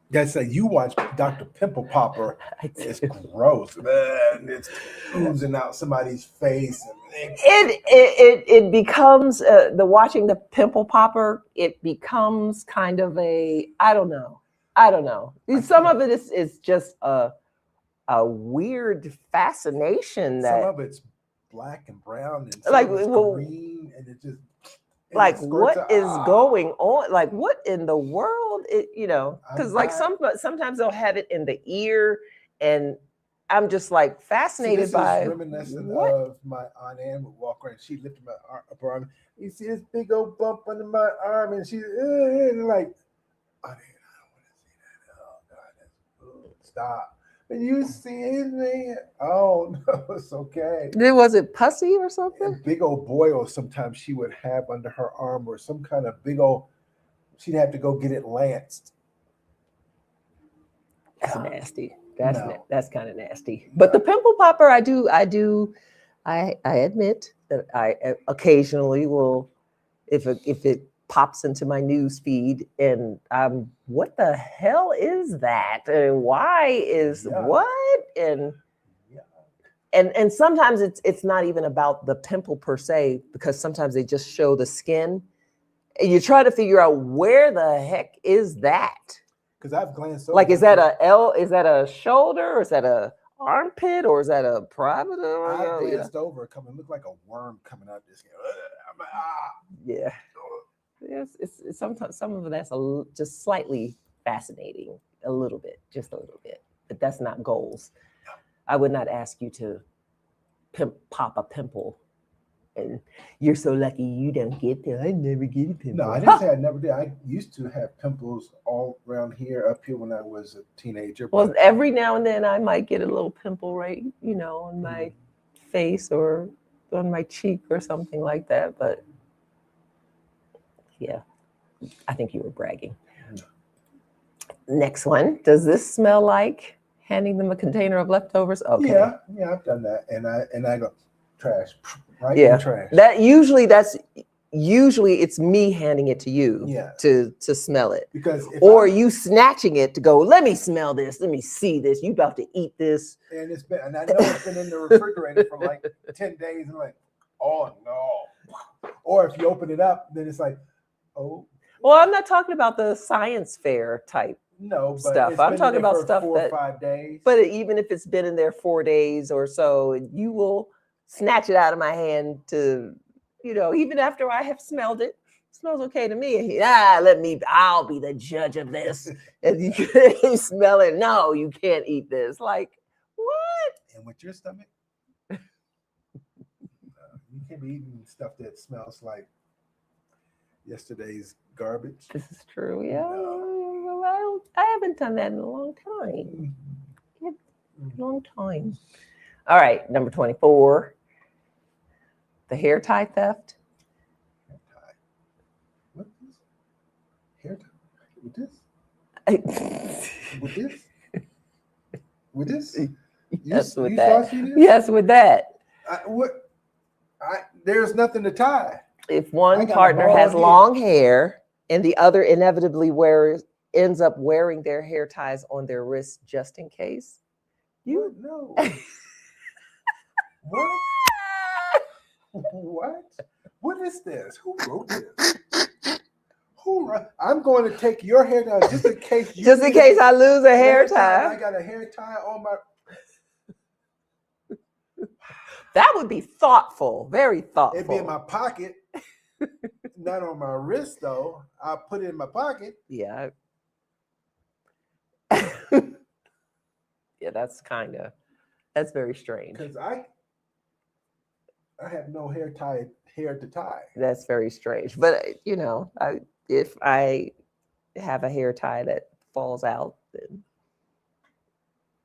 that's like you watch Dr. Pimple Popper. It's gross, man. It's oozing out somebody's face. It becomes the watching the Pimple Popper. It becomes kind of a I don't know. Some of it is just a weird fascination. Some of it's black and brown and some like of it's green, and it just. Like what is going on? Like what in the world? Because like sometimes they'll have it in the ear, and I'm just like fascinated by. Is reminiscent of my Aunt Ann would walk around. She lifted my upper arm. You see this big old bump under my arm, and she's like, Aunt Ann, I don't want to see that. Oh God, stop. And you see anything? Oh no, it's okay. Was it pussy or something? A big old boil sometimes she would have under her arm, or some kind of big old. She'd have to go get it lanced. That's nasty. That's kind of nasty. But the pimple popper, I admit that I occasionally will, if it pops into my news feed, and what the hell is that? And why is what? And and sometimes it's not even about the pimple per se, because sometimes they just show the skin, and you try to figure out where the heck is that. Because I've glanced over. Like, is that a shoulder, or is that a armpit, or is that a private? I glanced over, it looked like a worm coming out this skin. I'm like, Yeah. Yes, it's sometimes some of that's just slightly fascinating, just a little bit, but that's not goals. I would not ask you to pop a pimple, and you're so lucky you don't get there. I never get a pimple. No, I didn't say I never did. I used to have pimples all around here, up here when I was a teenager. Well, every now and then I might get a little pimple right, on my face or on my cheek or something like that, but yeah, I think you were bragging. Next one. Does this smell like handing them a container of leftovers? Okay. Yeah, I've done that, and I go trash, right? Yeah, trash. That's usually it's me handing it to you. Yeah. To smell it, because you snatching it to go. Let me smell this. Let me see this. You about to eat this? And I know it's been in the refrigerator for like 10 days, and like, oh no. Or if you open it up, then it's like, oh. Well, I'm not talking about the science fair type stuff. I'm talking about stuff 4 or 5 days. But even if it's been in there 4 days or so, you will snatch it out of my hand to, even after I have smelled it. It smells okay to me. I'll be the judge of this. And you smell it. No, you can't eat this. Like, what? And with your stomach, you can't be eating stuff that smells like yesterday's garbage. This is true. Yeah. No. I haven't done that in a long time. Long time. All right, number 24. The hair tie theft. Hair tie. What is hair tie? With this? With this? With this? Yes, with that. Yes, with that. There's nothing to tie. If one partner has long hair and the other inevitably ends up wearing their hair ties on their wrists just in case. No. What? What? What is this? Who wrote this? I'm going to take your hair down just in case. Just in case I lose a hair tie. I got a hair tie on my. That would be thoughtful. Very thoughtful. It'd be in my pocket. Not on my wrist, though. I'll put it in my pocket. Yeah. Yeah, that's very strange. Because I have no hair to tie. That's very strange. But, if I have a hair tie that falls out, then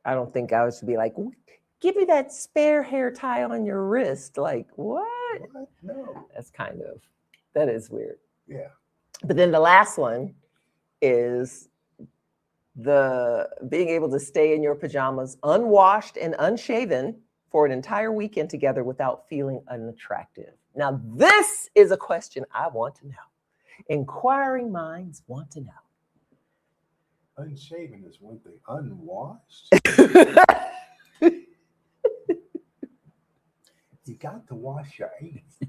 I don't think I should be like, give me that spare hair tie on your wrist. Like, what? No. That is weird. Yeah. But then the last one is the being able to stay in your pajamas unwashed and unshaven for an entire weekend together without feeling unattractive. Now, this is a question I want to know. Inquiring minds want to know. Unshaven is one thing. Unwashed? You got to wash your ass.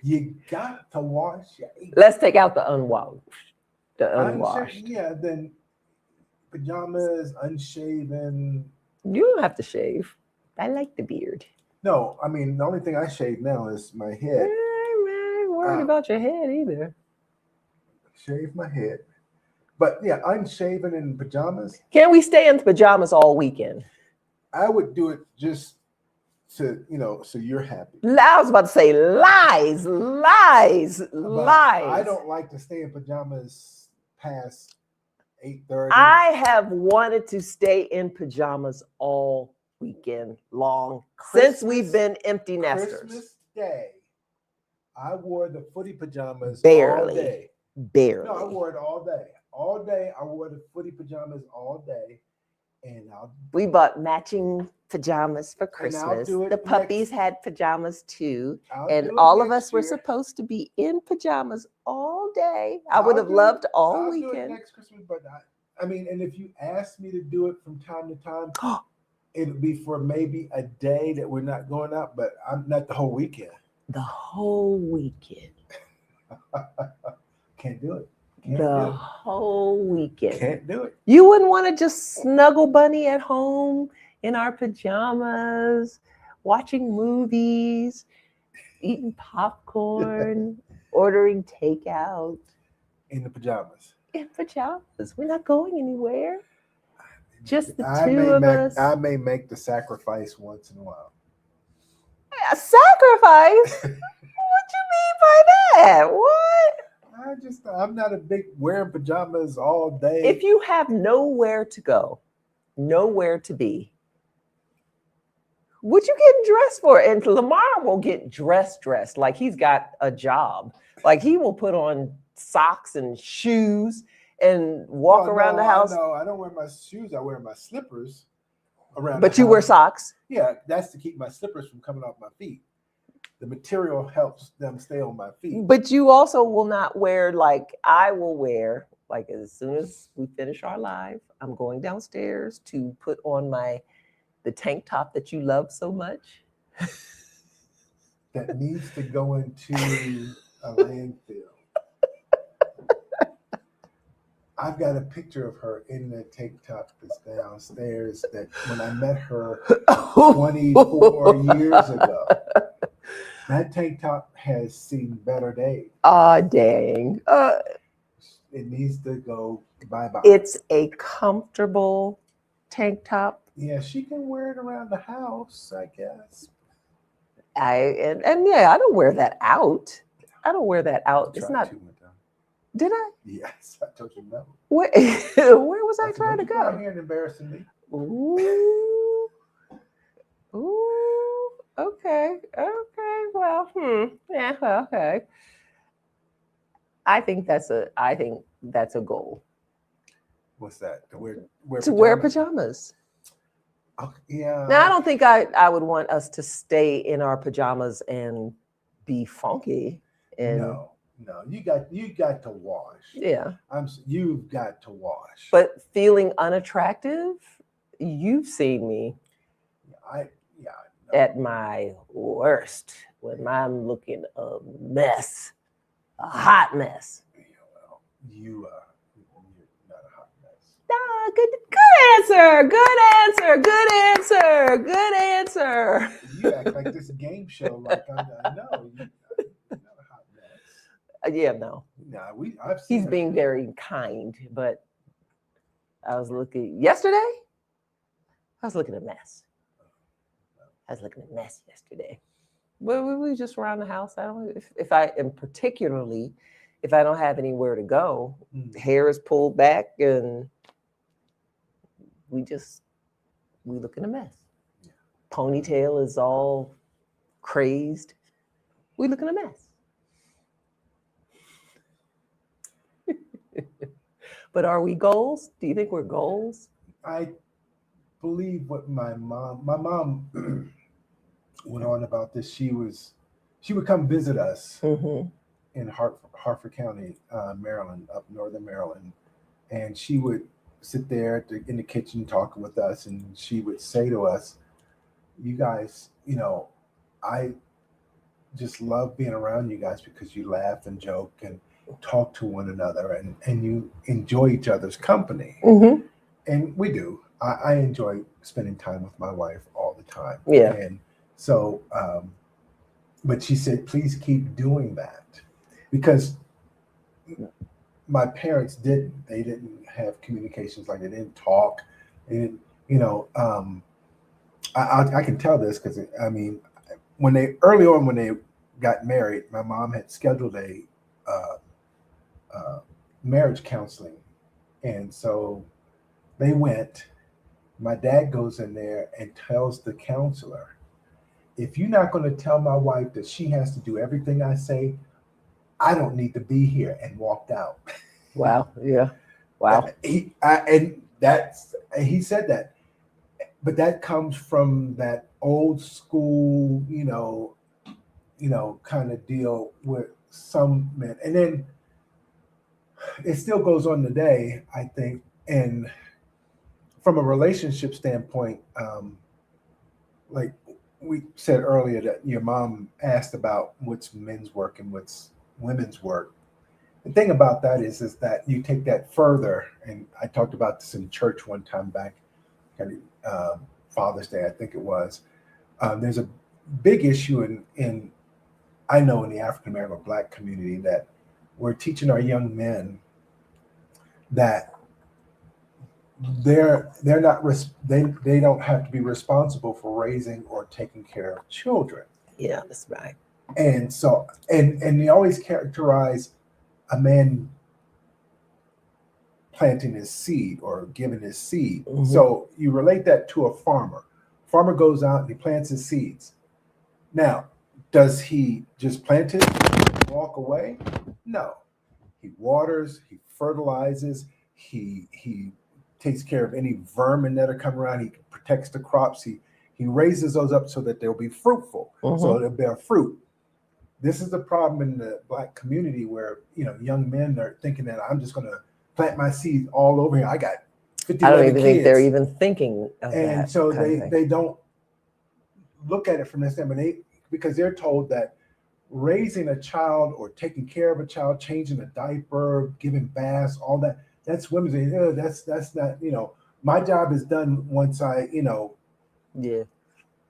You got to wash your ass. Let's take out the unwashed. Unwashed. Yeah, then pajamas, unshaven. You don't have to shave. I like the beard. No, I mean, the only thing I shave now is my head. I ain't worried about your head either. Shave my head. But yeah, unshaven in pajamas. Can we stay in pajamas all weekend? I would do it just to, so you're happy. I was about to say lies. I don't like to stay in pajamas past 8:30. I have wanted to stay in pajamas all weekend long since we've been empty nesters. Christmas Day, I wore the footy pajamas Barely. all day. Barely. No, I wore it all day. All day, I wore the footy pajamas all day. and We bought matching pajamas for And I'll Christmas. do it The puppies next- had pajamas too. I'll And do it all of next us were year. supposed to be in pajamas all day. I would I'll have do loved it- all I'll do it weekend. next Christmas, but I mean, and if you ask me to do it from time to time, it'll be for maybe a day that we're not going out, but I'm not the whole weekend. The whole weekend. Can't do it. Can't The do it. whole weekend. Can't do it. You wouldn't want to just snuggle bunny at home in our pajamas, watching movies, eating popcorn, ordering takeout In the pajamas. in pajamas. We're not going anywhere. Just the I two may of make, us. I may make the sacrifice once in a while. A sacrifice? What you mean by that? What? I'm not a big wearing pajamas all day. If you have nowhere to go, nowhere to be, what you getting dressed for? And Lamar will get dressed like he's got a job. Like he will put on socks and shoes and walk around the house. No, I don't wear my shoes. I wear my slippers around. But the you wear house. socks. Yeah, that's to keep my slippers from coming off my feet. The material helps them stay on my feet. But you also will not wear like I will wear. Like as soon as we finish our live, I'm going downstairs to put on the tank top that you love so much. That needs to go into a landfill. I've got a picture of her in the tank top that's downstairs that when I met her 24 years ago. That tank top has seen better days. Ah, dang. It needs to go bye-bye. It's a comfortable tank top. Yeah, she can wear it around the house, I guess. And yeah, I don't wear that out. I don't wear that out. It's Tried not. to one time. Did I? Yes, I told you no. Where was I said, trying to "Don't you come out go? here and embarrassing me." Ooh. Ooh. Okay. Okay. Well, yeah, well, okay. I think that's a goal. What's that? To Wear pajamas. Oh, yeah. Now I don't think I would want us to stay in our pajamas and be funky. And No, you got to wash. yeah. You've got to wash. But feeling unattractive, you've seen me no. at my worst when I'm looking a mess, a hot mess. Yeah, well, you're not a hot mess. Ah, good answer. You act like this game show. Like I know you're not a hot mess. Yeah, no. Nah, I've seen He's her. being very kind, but I was looking yesterday. I was looking a mess. I was looking a mess yesterday. Well, we were just around the house. I don't. If I am particularly, if I don't have anywhere to go, hair is pulled back and we looking a mess. Yeah. Ponytail is all crazed. We looking a mess. But are we goals? Do you think we're goals? I believe what my mom went on about this. She would come visit us in Hartford County, Maryland, up northern Maryland, and she would sit there in the kitchen talking with us, and she would say to us, "You guys, I just love being around you guys because you laugh and joke and talk to one another, and you enjoy each other's company." And we do. I enjoy spending time with my wife all the time. Yeah. And so, but she said, please keep doing that, because my parents didn't. They didn't have communications, like they didn't talk. And I can tell this because when they got married, my mom had scheduled a marriage counseling, and so they went. My dad goes in there and tells the counselor, if you're not going to tell my wife that she has to do everything I say, I don't need to be here, and walked out. Wow. Yeah. Wow. And he said that, but that comes from that old school, kind of deal with some men. And then it still goes on today, I think. And from a relationship standpoint, like we said earlier, that your mom asked about what's men's work and what's women's work. The thing about that is that you take that further, and I talked about this in church one time back, Father's Day, I think it was. There's a big issue in I know in the African American or Black community that we're teaching our young men that they're not they don't have to be responsible for raising or taking care of children. Yeah, that's right. And so and they always characterize a man planting his seed or giving his seed. Mm-hmm. So you relate that to a farmer. Farmer goes out and he plants his seeds. Now, does he just plant it and walk away? No. He waters, he fertilizes, he takes care of any vermin that are coming around, he protects the crops, he raises those up so that they'll be fruitful, so they'll bear fruit. This is the problem in the Black community where, young men are thinking that I'm just going to plant my seed all over here. I got 50 I don't even kids. think they're even thinking of And that. so they don't look at it from this standpoint, because they're told that raising a child or taking care of a child, changing a diaper, giving baths, all that's women's. That's not, my job is done once I, yeah,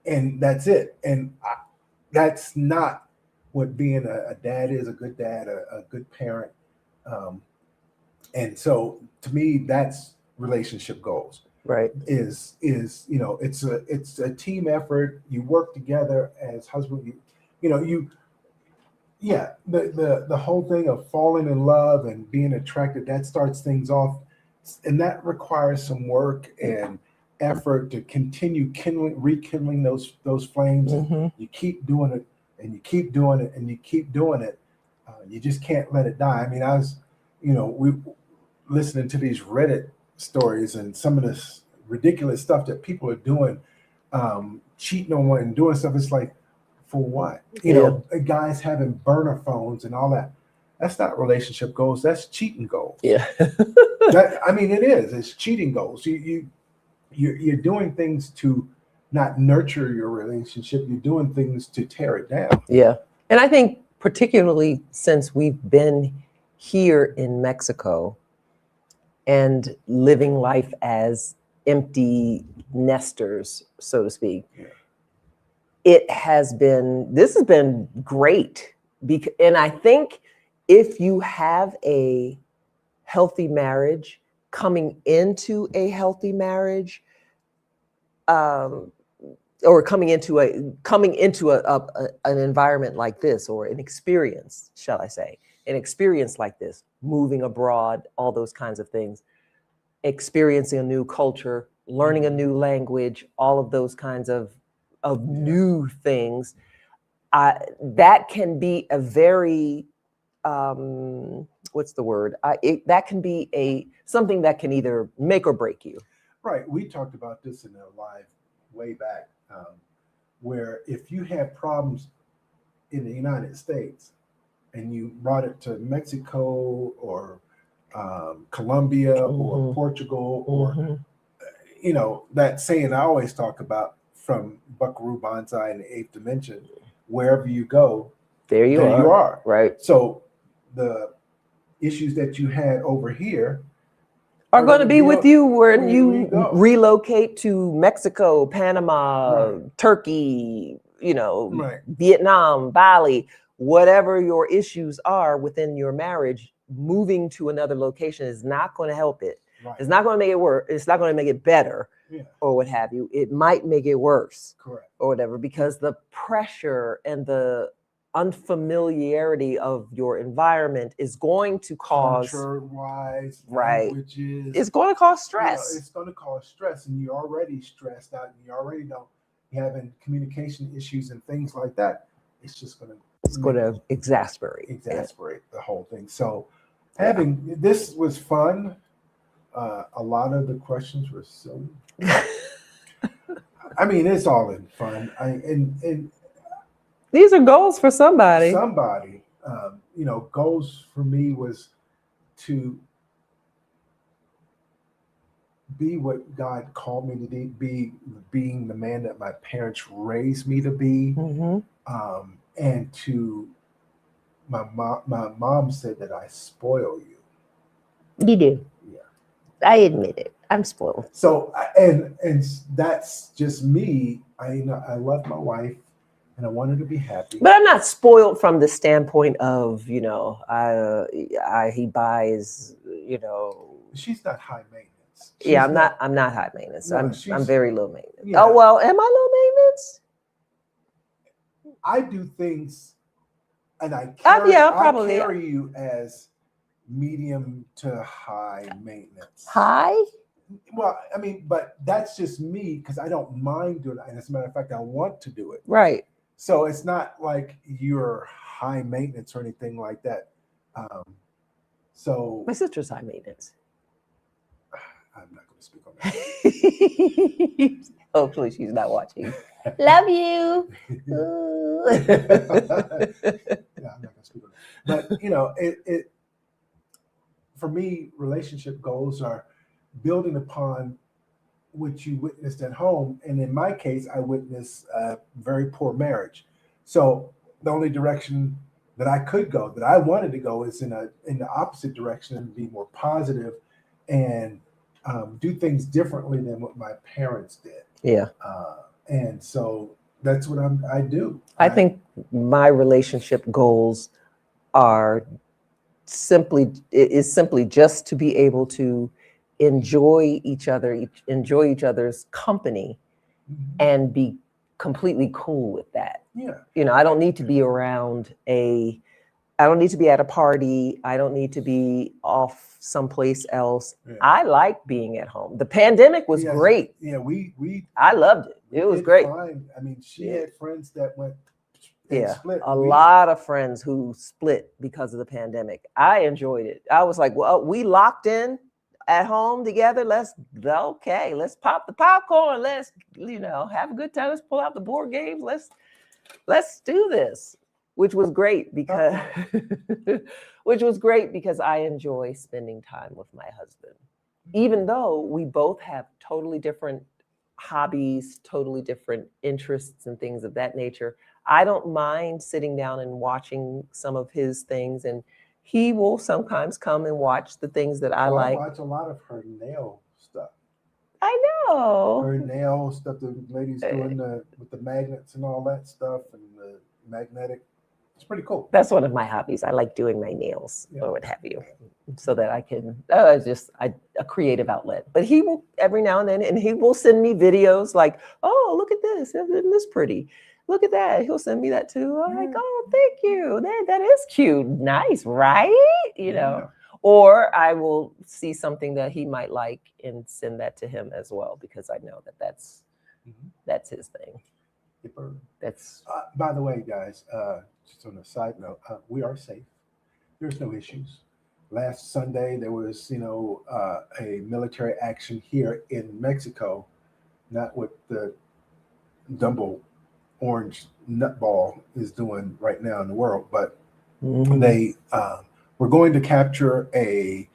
and that's it. And that's not what being a dad is, a good dad, a good parent. And so to me, that's relationship goals. right. Is it's a team effort. You work together as husband. The whole thing of falling in love and being attracted, that starts things off, and that requires some work and effort to continue rekindling those flames. And you keep doing it, and you keep doing it, and you keep doing it. You just can't let it die. I mean, I was, we listening to these Reddit stories and some of this ridiculous stuff that people are doing, cheating on one and doing stuff. It's like, for what? Guys having burner phones and all that. That's not relationship goals. That's cheating goals. Yeah. It is. It's cheating goals. You're doing things to not nurture your relationship. You're doing things to tear it down. Yeah. And I think particularly since we've been here in Mexico and living life as empty nesters, so to speak, this has been great. And I think if you have a healthy marriage, coming into a healthy marriage, or coming into an environment like this, or an experience, shall I say, an experience like this, moving abroad, all those kinds of things, experiencing a new culture, learning a new language, all of those kinds of new things, that can be a very, what's the word? That can be something that can either make or break you. Right. We talked about this in a live way back, where if you had problems in the United States and you brought it to Mexico or Colombia or Portugal, or that saying I always talk about from Buckaroo Banzai in the Eighth Dimension, wherever you go, there you are. Right. So the issues that you had over here are going to be with you when you relocate to Mexico, Panama, Turkey, Vietnam, Bali, whatever your issues are within your marriage. Moving to another location is not going to help it. Right. It's not going to make it worse. It's not going to make it better, or what have you. It might make it worse, correct, or whatever, because the pressure and the unfamiliarity of your environment is going to cause culture-wise, languages. It's going to cause stress. It's going to cause stress, and you're already stressed out, and you already having communication issues and things like that. It's just going to exasperate the whole thing. So having this was fun. a lot of the questions were silly. I mean, it's all in fun. And These are goals for somebody. somebody, goals for me was to be what God called me to be, being the man that my parents raised me to be, and to my mom said that I spoil you. You do. Yeah, I admit it. I'm spoiled. So and that's just me. I love my wife, and I want her to be happy. But I'm not spoiled from the standpoint of, he buys, She's not high maintenance. I'm not high maintenance. No, I'm very low maintenance. Yeah. Oh, well, am I low maintenance? I do things, and I probably. carry you as medium to high maintenance. High? Well, I mean, but that's just me because I don't mind doing it. And as a matter of fact, I want to do it. Right. So it's not like you're high maintenance or anything like that. So my sister's high maintenance. I'm not going to speak on that. Hopefully she's not watching. Love you. Yeah, I'm not going to speak on that. But it for me, relationship goals are building upon what you witnessed at home. And in my case, I witnessed a very poor marriage. So the only direction that I could go, that I wanted to go, is in the opposite direction and be more positive and do things differently than what my parents did. Yeah. And so that's what I do. I think my relationship goals are simply just to be able to enjoy each other's company, and be completely cool with that. Yeah. I don't need to be around I don't need to be at a party. I don't need to be off someplace else. Yeah. I like being at home. The pandemic was great. Yeah, I loved it. It was great. Fine. I mean, she had friends that went split. A lot of friends who split because of the pandemic. I enjoyed it. I was like, well, we locked in at home together. Let's pop the popcorn. Let's, have a good time. Let's pull out the board games. Let's do this, which was great because I enjoy spending time with my husband, even though we both have totally different hobbies, totally different interests and things of that nature. I don't mind sitting down and watching some of his things, and he will sometimes come and watch the things that I like. I watch a lot of her nail stuff. I know. Her nail stuff, the ladies doing with the magnets and all that stuff, and the magnetic. It's pretty cool. That's one of my hobbies. I like doing my nails or what have you, so that I can a creative outlet. But he will every now and then, and he will send me videos like, "Oh, look at this! Isn't this pretty? Look at that." He'll send me that too. I'm like, "Oh, thank you. That is cute. Nice, right?" Or I will see something that he might like and send that to him as well, because I know that that's his thing. That's by the way, guys, just on a side note, we are safe. There's no issues. Last Sunday there was a military action here in Mexico, not what the Dumbo orange nutball is doing right now in the world, but they were going to capture a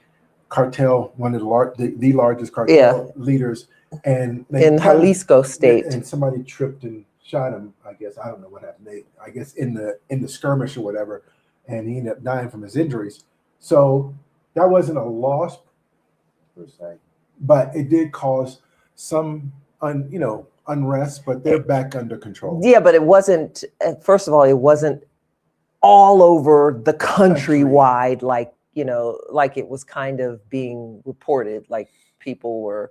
cartel, one of the largest cartel leaders, and in Jalisco state, and somebody tripped and shot him. I guess I don't know what happened. I guess in the skirmish or whatever, and he ended up dying from his injuries. So that wasn't a loss per se, but it did cause some unrest. But they're back under control. Yeah, but it wasn't. First of all, it wasn't all over the countrywide, like it was kind of being reported, like people were.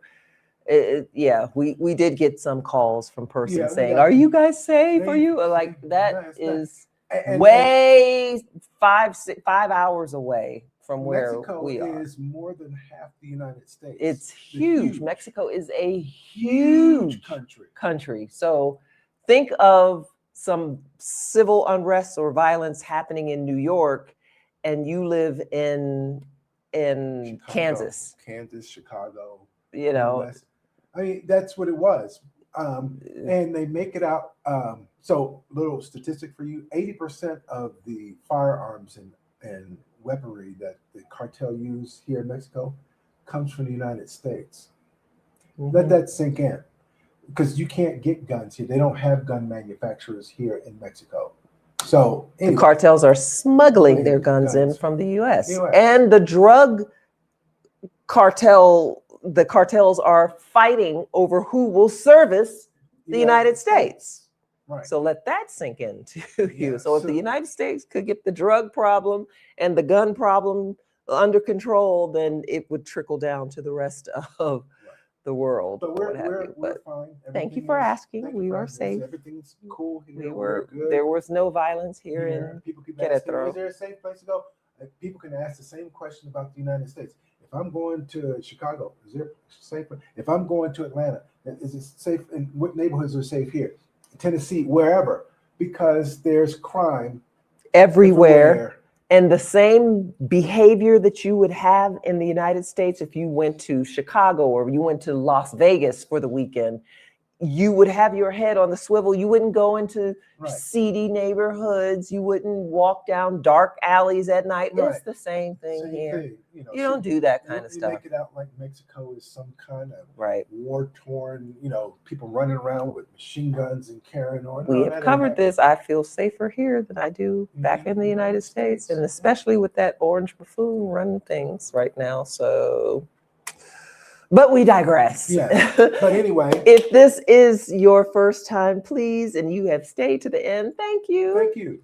We did get some calls from persons saying, "Are you guys safe? Are you like that?" Is way 5 hours away from where we are. Mexico is more than half the United States. It's huge. Mexico is a huge country. So think of some civil unrest or violence happening in New York, and you live in in Kansas. Kansas, Chicago. You know, Midwest. I mean, that's what it was. And they make it out. So, little statistic for you: 80% of the firearms and weaponry that the cartel use here in Mexico comes from the United States. Let that sink in, because you can't get guns here. They don't have gun manufacturers here in Mexico. So the cartels are smuggling their guns in from the U.S. And the drug cartel, the cartels are fighting over who will service the United States. Right. So let that sink into you. So if the United States could get the drug problem and the gun problem under control, then it would trickle down to the rest of the world. But we're fine. Thank you for asking. We are safe. Everything's cool here. We were good. There was no violence here in people keep asking, Querétaro. is there a safe place to go? People can ask the same question about the United States. If I'm going to Chicago, is there safe? If I'm going to Atlanta, is it safe? And what neighborhoods are safe here? Tennessee, wherever, because there's crime everywhere. And the same behavior that you would have in the United States if you went to Chicago or you went to Las Vegas for the weekend, you would have your head on the swivel. You wouldn't go into seedy neighborhoods. You wouldn't walk down dark alleys at night. It's the same thing here. You don't do that kind of stuff. Make it out like Mexico is some kind of war-torn, people running around with machine guns and carrying on. We have covered this. I feel safer here than I do back in the United States, and especially with that orange buffoon running things right now. So... But we digress. Yeah. But anyway, if this is your first time, please, and you have stayed to the end, thank you. Thank you.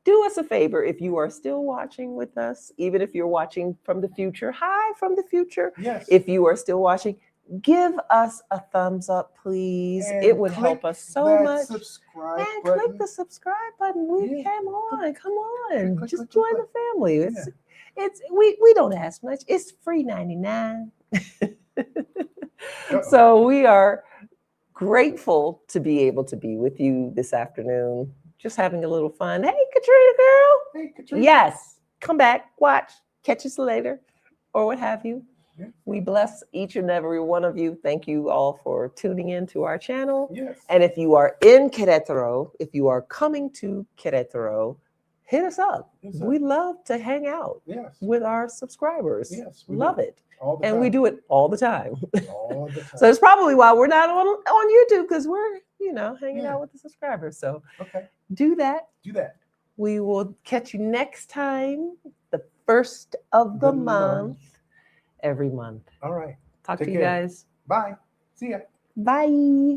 Do us a favor if you are still watching with us, even if you're watching from the future. Hi from the future. Yes. If you are still watching, give us a thumbs up, please. It would help us so much. And click the subscribe button. Come on. Just join the family. We don't ask much. It's free 99. So we are grateful to be able to be with you this afternoon, just having a little fun. Hey, Katrina girl. Hey, Katrina. Yes, come back, watch, catch us later, or what have you. Yeah. We bless each and every one of you. Thank you all for tuning in to our channel. Yes. And if you are in Querétaro, if you are coming to Querétaro, hit us up. We love to hang out with our subscribers. Yes, love it. And we do it all the time. All the time. So it's probably why we're not on YouTube, because we're, hanging out with the subscribers. So do that. We will catch you next time, the first of the month, every month. All right. Talk to you guys. Bye. See ya. Bye.